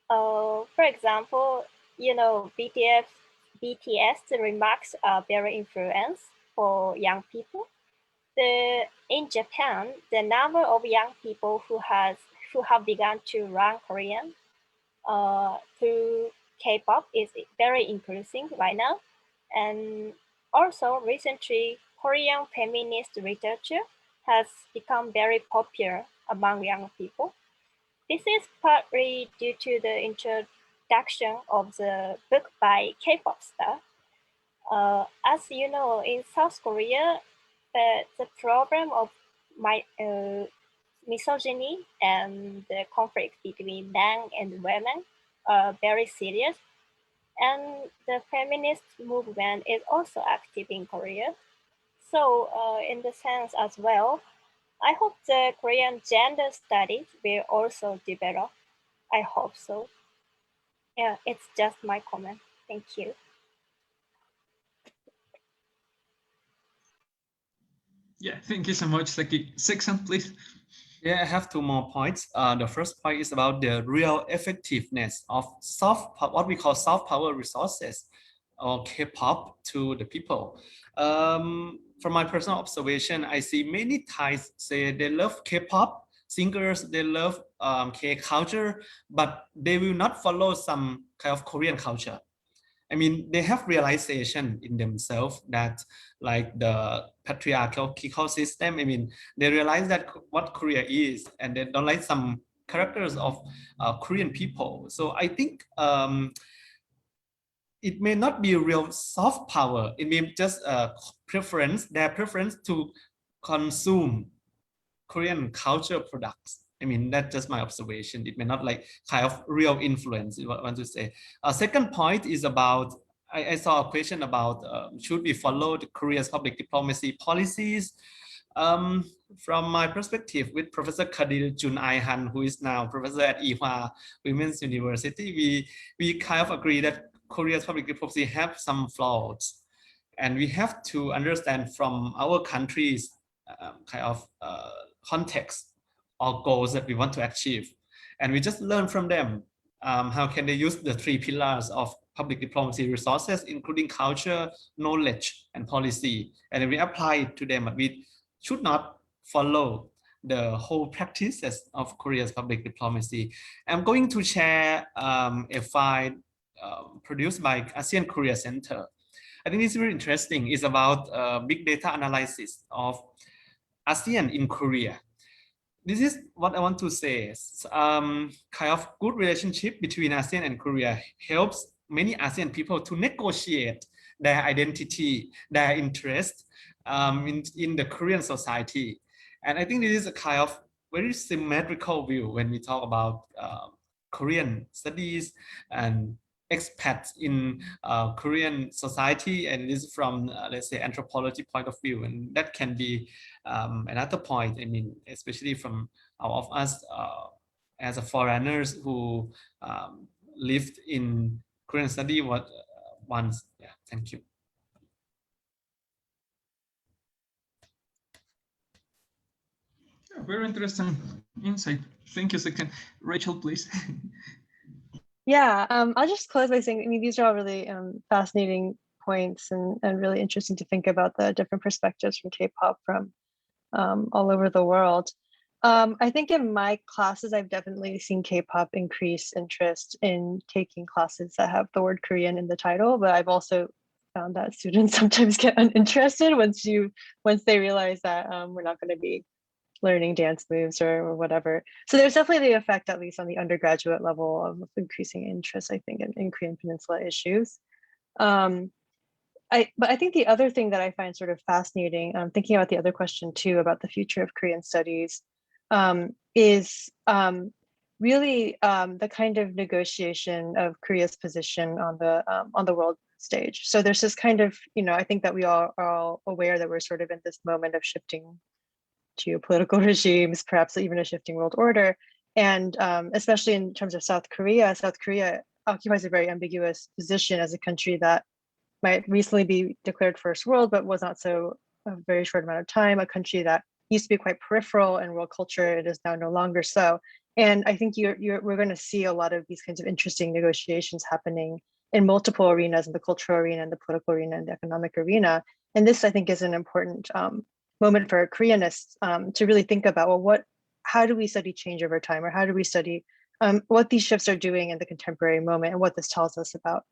For example, you know, BTS remarks are very influenced for young people. In Japan, the number of young people who have begun to learn Korean through K-pop is very increasing right now. And also recently, Korean feminist literature has become very popular among young people. This is partly due to the introduction of the book by K-pop star. As you know, in South Korea, the problem of misogyny and the conflict between men and women are very serious. And the feminist movement is also active in Korea. So in the sense as well, I hope the Korean gender studies will also develop. I hope so. Yeah, it's just my comment. Thank you. Yeah, thank you so much, Saki. Seksan, please. Yeah, I have two more points. The first point is about the real effectiveness of what we call soft power resources or K-pop to the people. From my personal observation, I see many Thais say they love K-pop singers, they love K culture, but they will not follow some kind of Korean culture. I mean, they have realization in themselves that like the patriarchal system, I mean, they realize that what Korea is, and they don't like some characters of Korean people. So I think it may not be real soft power. It may just preference, their preference to consume Korean culture products. I mean, that's just my observation. It may not like kind of real influence, I want to say. Second point is about, I saw a question about should we follow the Korea's public diplomacy policies? From my perspective, with Professor Kadil Jun Aihan, who is now professor at Ihwa Women's University, we kind of agree that Korea's public diplomacy have some flaws. And we have to understand from our country's kind of context or goals that we want to achieve, and we just learn from them. How can they use the three pillars of public diplomacy resources, including culture, knowledge, and policy, and then we apply it to them. But we should not follow the whole practices of Korea's public diplomacy. I'm going to share a file produced by ASEAN Korea Center. I think it's very interesting. It's about big data analysis of ASEAN in Korea. This is what I want to say. Kind of good relationship between ASEAN and Korea helps many ASEAN people to negotiate their identity, their interest in the Korean society. And I think this is a kind of very symmetrical view when we talk about Korean studies and expats in Korean society, and it is from let's say anthropology point of view, and that can be another point. I mean, especially from all of us as a foreigners who lived in Korean study once. Yeah, thank you. Yeah, very interesting insight. Thank you, Seksan. Rachel, please. Yeah, I'll just close by saying, I mean, these are all really fascinating points and really interesting to think about the different perspectives from K-pop from all over the world. I think in my classes, I've definitely seen K-pop increase interest in taking classes that have the word Korean in the title, but I've also found that students sometimes get uninterested once they realize that we're not going to be learning dance moves or whatever. So there's definitely the effect, at least on the undergraduate level, of increasing interest, I think, in Korean Peninsula issues. But I think the other thing that I find sort of fascinating, thinking about the other question too, about the future of Korean studies, is really the kind of negotiation of Korea's position on the world stage. So there's this kind of, I think that we are all aware that we're sort of in this moment of shifting geopolitical regimes, perhaps even a shifting world order. And especially in terms of South Korea occupies a very ambiguous position as a country that might recently be declared first world, but was not so a very short amount of time, a country that used to be quite peripheral in world culture, it is now no longer so. And I think we're going to see a lot of these kinds of interesting negotiations happening in multiple arenas, in the cultural arena, and the political arena, and the economic arena. And this, I think, is an important moment for Koreanists to really think about, well, how do we study change over time, or how do we study what these shifts are doing in the contemporary moment, and what this tells us about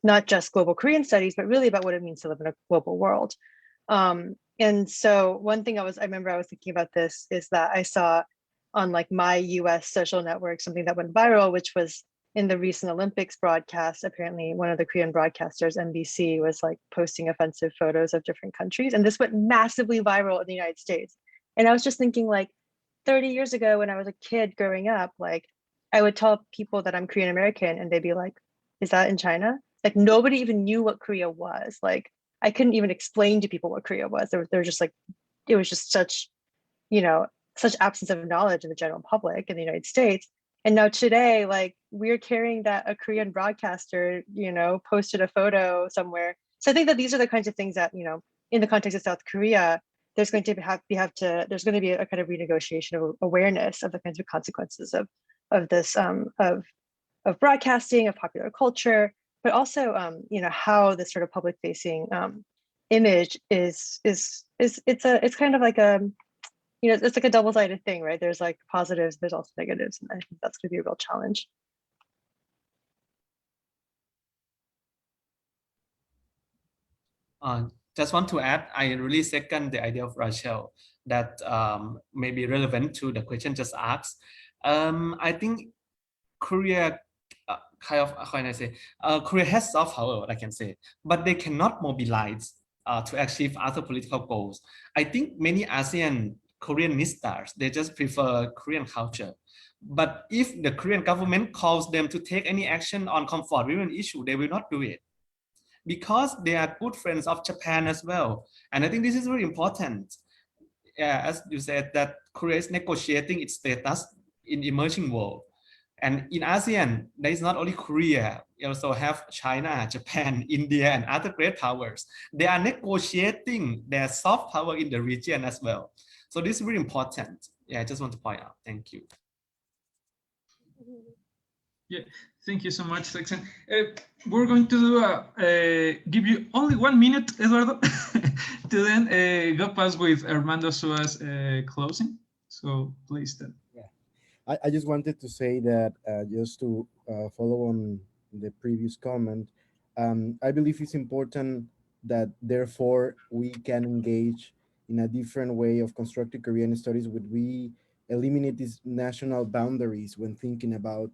not just global Korean studies, but really about what it means to live in a global world. And so one thing I remember I was thinking about this is that I saw on like my US social network something that went viral, which was in the recent Olympics broadcast. Apparently one of the Korean broadcasters, NBC, was like posting offensive photos of different countries, and this went massively viral in the United States. And I was just thinking, like, 30 years ago when I was a kid growing up, like I would tell people that I'm Korean American and they'd be like, is that in China? Like nobody even knew what Korea was. Like I couldn't even explain to people what Korea was. They're just like, it was just such, such absence of knowledge in the general public in the United States. And now today, like we're carrying that a Korean broadcaster, posted a photo somewhere. So I think that these are the kinds of things that, in the context of South Korea, there's going to there's going to be a kind of renegotiation of awareness of the kinds of consequences of this of broadcasting, of popular culture, but also how this sort of public facing image is it's kind of like it's like a double-sided thing, right? There's like positives, there's also negatives, and I think that's going to be a real challenge. Just want to add, I really second the idea of Rachel that may be relevant to the question just asked. I think Korea how can I say, Korea has soft power, I can say, but they cannot mobilize to achieve other political goals. I think many ASEAN Koreanistas, they just prefer Korean culture. But if the Korean government calls them to take any action on comfort women issue, they will not do it, because they are good friends of Japan as well. And I think this is very important. As you said, that Korea is negotiating its status in emerging world. And in ASEAN, there is not only Korea, you also have China, Japan, India, and other great powers. They are negotiating their soft power in the region as well. So this is very important. Yeah, I just want to point out. Thank you. Yeah, thank you so much, Seksan. We're going to give you only 1 minute, Eduardo, to then go past with Armando Azua's closing. So please then. I just wanted to say that just to follow on the previous comment, I believe it's important that therefore we can engage in a different way of constructing Korean studies. Would we eliminate these national boundaries when thinking about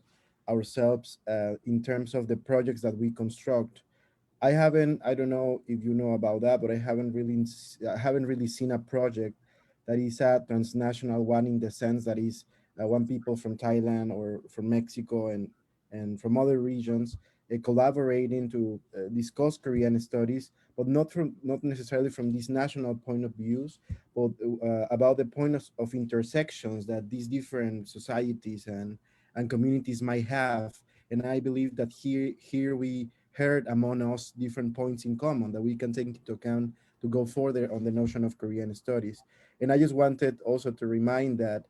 ourselves in terms of the projects that we construct? I don't know if you know about that, but I haven't really seen a project that is a transnational one, in the sense that is one people from Thailand or from Mexico and from other regions collaborating to discuss Korean studies, but not necessarily from these national point of views, but about the point of intersections that these different societies and communities might have. And I believe that here we heard among us different points in common that we can take into account to go further on the notion of Korean studies. And I just wanted also to remind that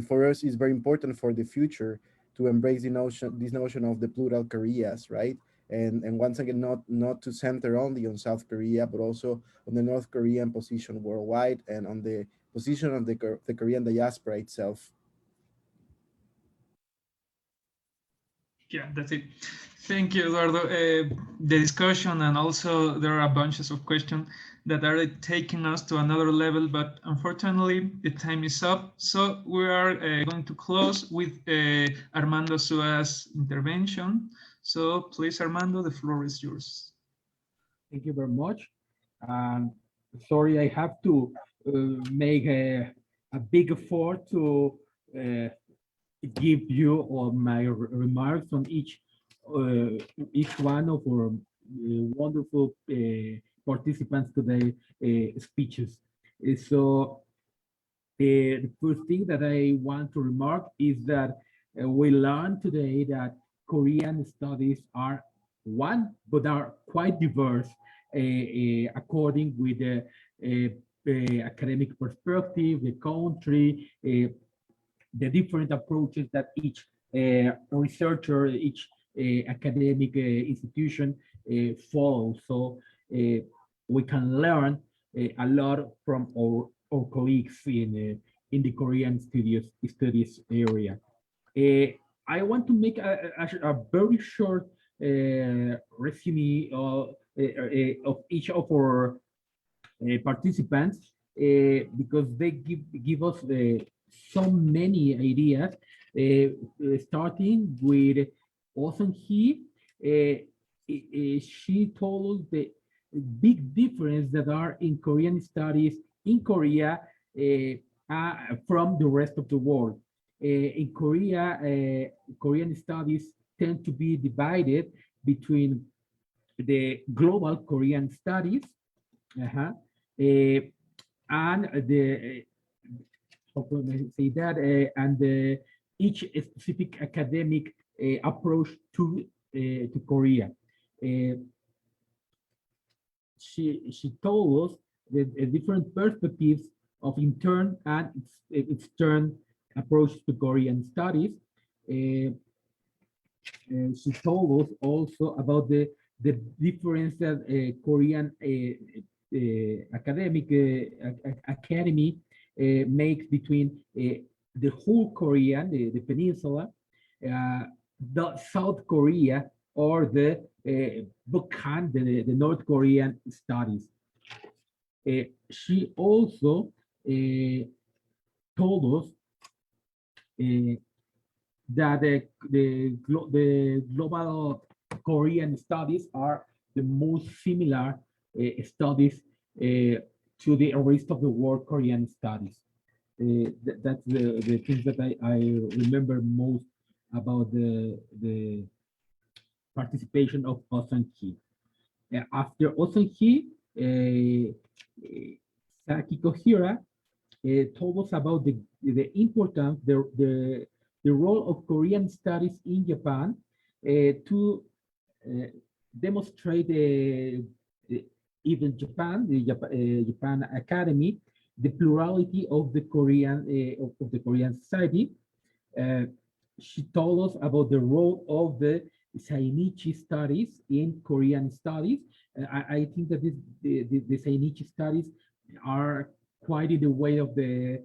for us it's very important for the future to embrace this notion of the plural Koreas, right? And once again, not to center only on South Korea, but also on the North Korean position worldwide and on the position of the Korean diaspora itself. Yeah, that's it. Thank you, Eduardo. The discussion, and also there are bunches of questions that are taking us to another level, but unfortunately the time is up. So we are going to close with Armando Azua's intervention. So please, Armando, the floor is yours. Thank you very much. Sorry, I have to make a big effort to give you all my remarks on each one of our wonderful participants today speeches. So the first thing that I want to remark is that we learned today that Korean studies are one, but are quite diverse according with the academic perspective, the country, the different approaches that each researcher, each academic institution follows. So we can learn a lot from our colleagues in the Korean studies area. I want to make a very short resume of each of our participants because they give us so many ideas, starting with Seong-hee. She told us the big difference that are in Korean studies in Korea from the rest of the world. In Korea, Korean studies tend to be divided between the global Korean studies and the how can I say that and each specific academic approach to Korea. She told us the different perspectives of intern and extern approach to Korean studies. She told us also about the difference that Korean academy makes between the whole Korea, the peninsula, the South Korea, or the Bukhan, the North Korean studies. She also told us that the global Korean studies are the most similar studies to the rest of the world Korean studies. That's the things that I remember most about the participation of Seong-hee. After Seong-hee, Saki Kohira told us about the importance, the role of Korean studies in Japan to demonstrate even Japan, the Japan Academy, the plurality of the Korean society. She told us about the role of the Sainichi studies in Korean studies. I think that the Sainichi studies are quite in the way of the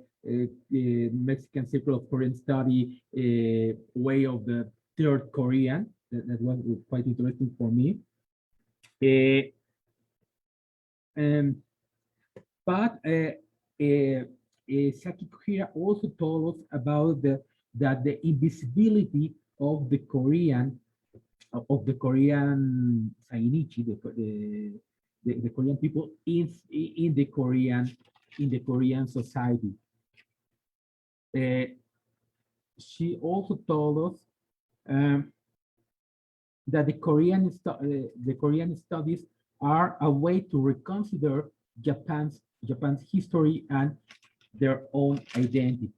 Mexican Circle of Korean Study way of the third Korean. That was quite interesting for me. But Saki Kohira also told us about that the invisibility of the Korean of the Korean Sainichi, the Korean people in the Korean society. She also told us that the Korean studies are a way to reconsider Japan's history and their own identity.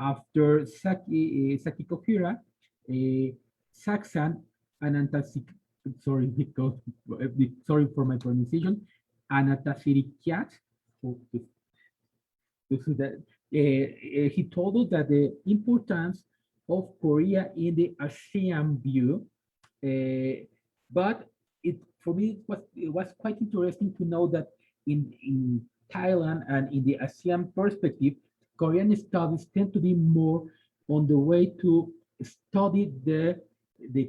After Saki Kohira, Seksan Anantasirikiat, sorry, because sorry for my pronunciation, Anantasirikiat. He told us that the importance of Korea in the ASEAN view, but for me it was quite interesting to know that in Thailand and in the ASEAN perspective, Korean studies tend to be more on the way to study the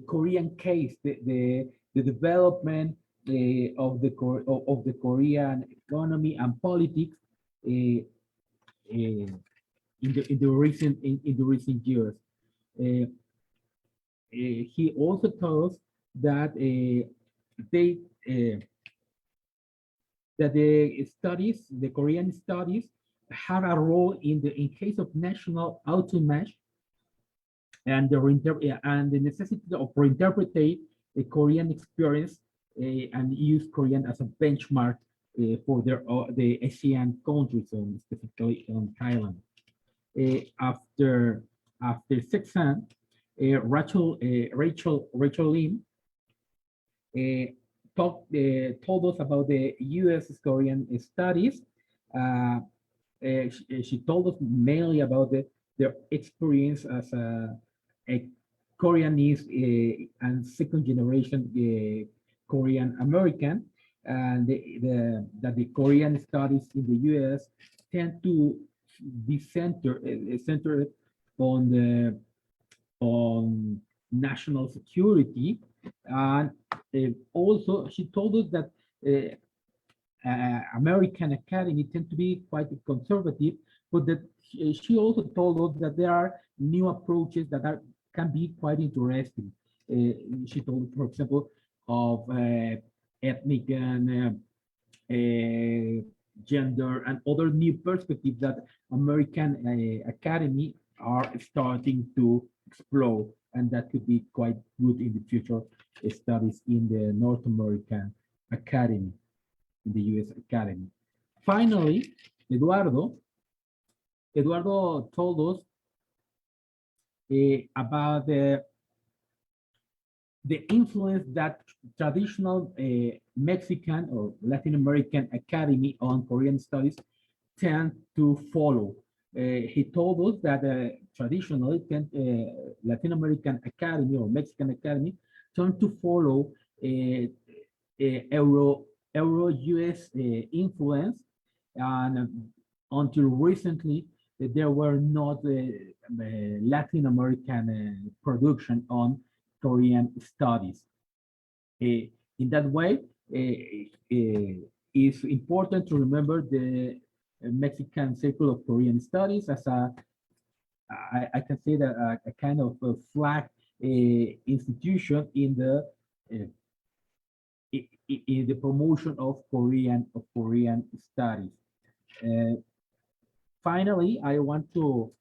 Korean case, the development of the Korean economy and politics in the recent years. He also tells that they that the Korean studies have a role in case of national autoimage and the necessity of reinterpretate the Korean experience and use Korean as a benchmark for the ASEAN countries, and specifically on Thailand. After Seksan, Rachel Lim told us about the U.S. Korean studies. She told us mainly about their experience as a Koreanese and second generation Korean American, and that the Korean studies in the U.S. tend to be centered on national security, and also she told us that American Academy tend to be quite conservative, but that she also told us that there are new approaches that can be quite interesting. She told, for example, of ethnic and gender and other new perspectives that American Academy are starting to explore, and that could be quite good in the future studies in the North American Academy, in the U.S. Academy. Finally, Eduardo told us about the influence that traditional Mexican or Latin American Academy on Korean studies tend to follow. He told us that traditionally Latin American Academy or Mexican Academy tend to follow Euro-US influence, and until recently there were not Latin American production on Korean studies. In that way, it's important to remember the Mexican Circle of Korean Studies as I can say that a kind of a flag institution in the promotion of Korean studies. Finally, I want to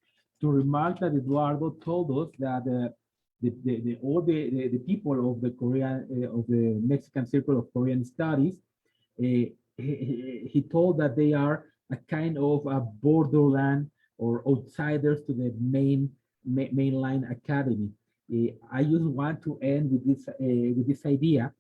remark that Eduardo told us that all the people of the Mexican Circle of Korean Studies, he told that they are a kind of a borderland or outsiders to the mainline academy. I just want to end with this idea,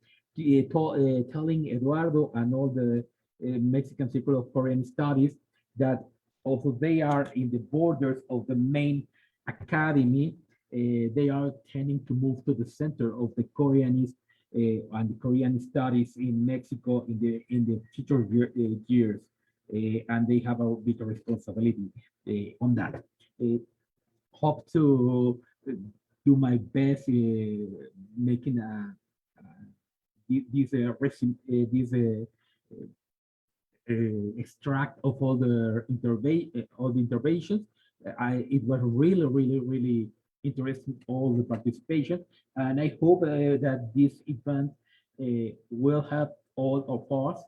telling Eduardo and all the Mexican Circle of Korean Studies that although they are in the borders of the main academy, they are tending to move to the center of the Koreanist and the Korean studies in Mexico in the future years, and they have a big responsibility on that. Hope to do my best making this extract of all the interventions. It was really interesting all the participation. And I hope that this event will help all of us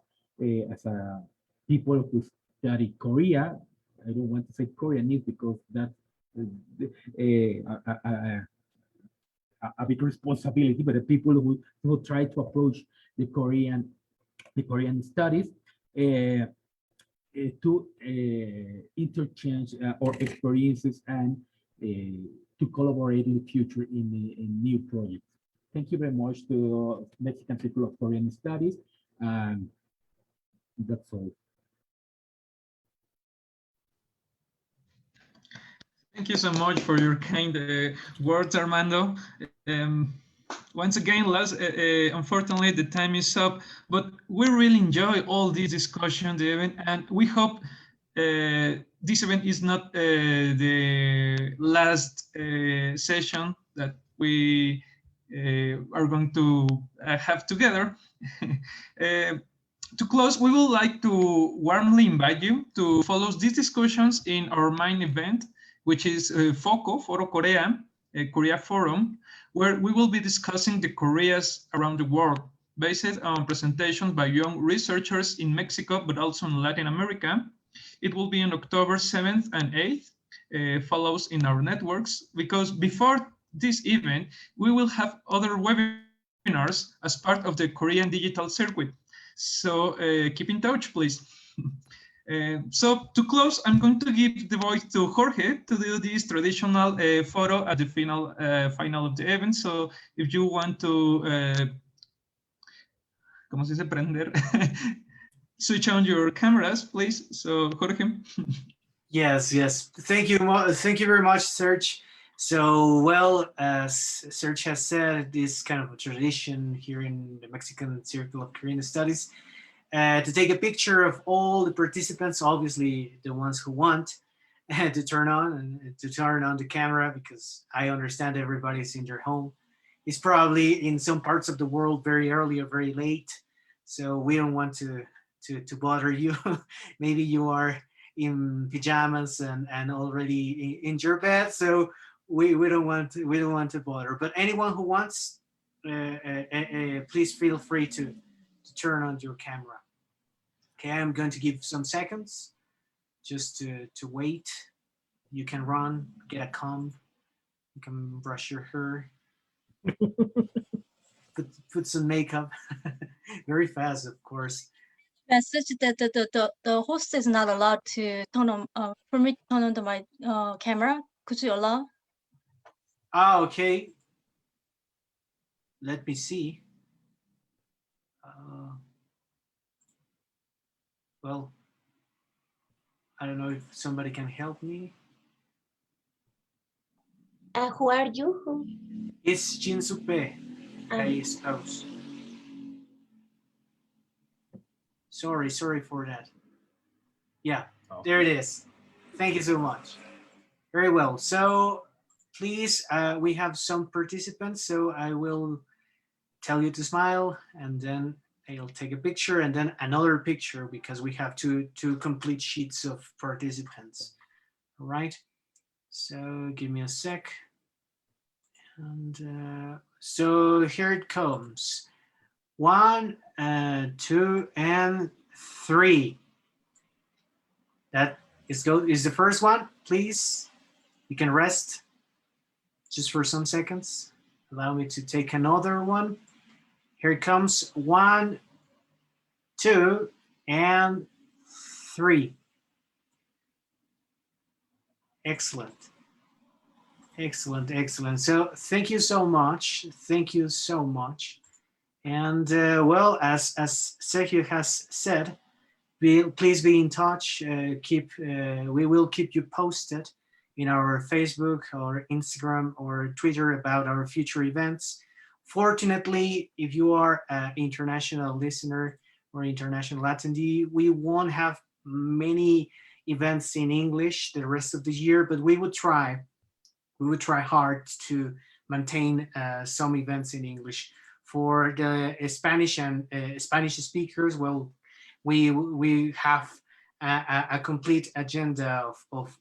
as a people who study Korea. I don't want to say Koreanese because that's a big responsibility, but the people who try to approach the Korean studies to interchange our experiences and to collaborate in the future in new projects. Thank you very much to Mexican Círculo of Korean Studies, and that's all. Thank you so much for your kind words, Armando. Once again, unfortunately, the time is up, but we really enjoy all this discussion, the event, and we hope this event is not the last session that we are going to have together. To close, we would like to warmly invite you to follow these discussions in our main event, which is FOCO, Foro Korea, Korea Forum, where we will be discussing the Koreas around the world, based on presentations by young researchers in Mexico, but also in Latin America. It will be on October 7th and 8th, follows in our networks, because before this event, we will have other webinars as part of the Korean digital circuit. So keep in touch, please. So to close, I'm going to give the voice to Jorge to do this traditional photo at the final of the event. So if you want to, ¿cómo se dice? Prender. Switch on your cameras, please. So Jorge. Yes. Thank you very much, Serge. So, well, as Serge has said, this kind of a tradition here in the Mexican Circle of Korean Studies, to take a picture of all the participants, obviously the ones who want, to turn on the camera, because I understand everybody's in their home. It's probably in some parts of the world very early or very late, so we don't want to bother you. Maybe you are in pajamas and already in your bed, so we don't want to bother. But anyone who wants, please feel free to turn on your camera. Okay, I'm going to give some seconds just to wait. You can run, get a comb, you can brush your hair, put some makeup. Very fast, of course. Message that the host is not allowed to turn on permit turn on my camera. Could you allow? Okay. Let me see. Well, I don't know if somebody can help me. Who are you? It's Jinsupe. Estados. Sorry for that. Yeah, there it is. Thank you so much. Very well. So please, we have some participants, so I will tell you to smile, and then I'll take a picture, and then another picture, because we have two complete sheets of participants. All right. So give me a sec. And so here it comes. 1, 2, and 3. That is the first one. Please, you can rest just for some seconds. Allow me to take another one. Here it comes. 1, 2, and 3. Excellent. So thank you so much. And well, as Sergio has said, please be in touch. We will keep you posted in our Facebook or Instagram or Twitter about our future events. Fortunately, if you are an international listener or international attendee, we won't have many events in English the rest of the year, but we would try hard to maintain some events in English. For the Spanish and Spanish speakers, well, we have a complete agenda of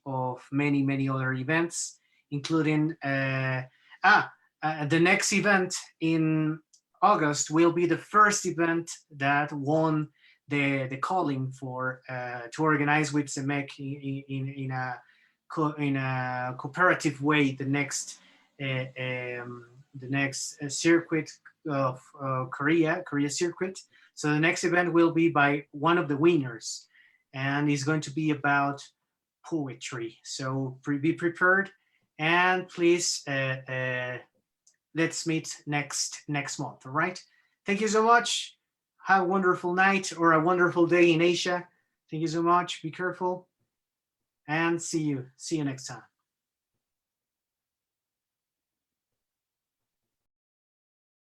many other events including the next event in August will be the first event that won the calling for to organize with CEMEC in a cooperative way the next circuit of Korea circuit. So the next event will be by one of the winners, and it's going to be about poetry. So be prepared, and please let's meet next month. All right. Thank you so much. Have a wonderful night or a wonderful day in Asia. Thank you so much. Be careful, and see you next time.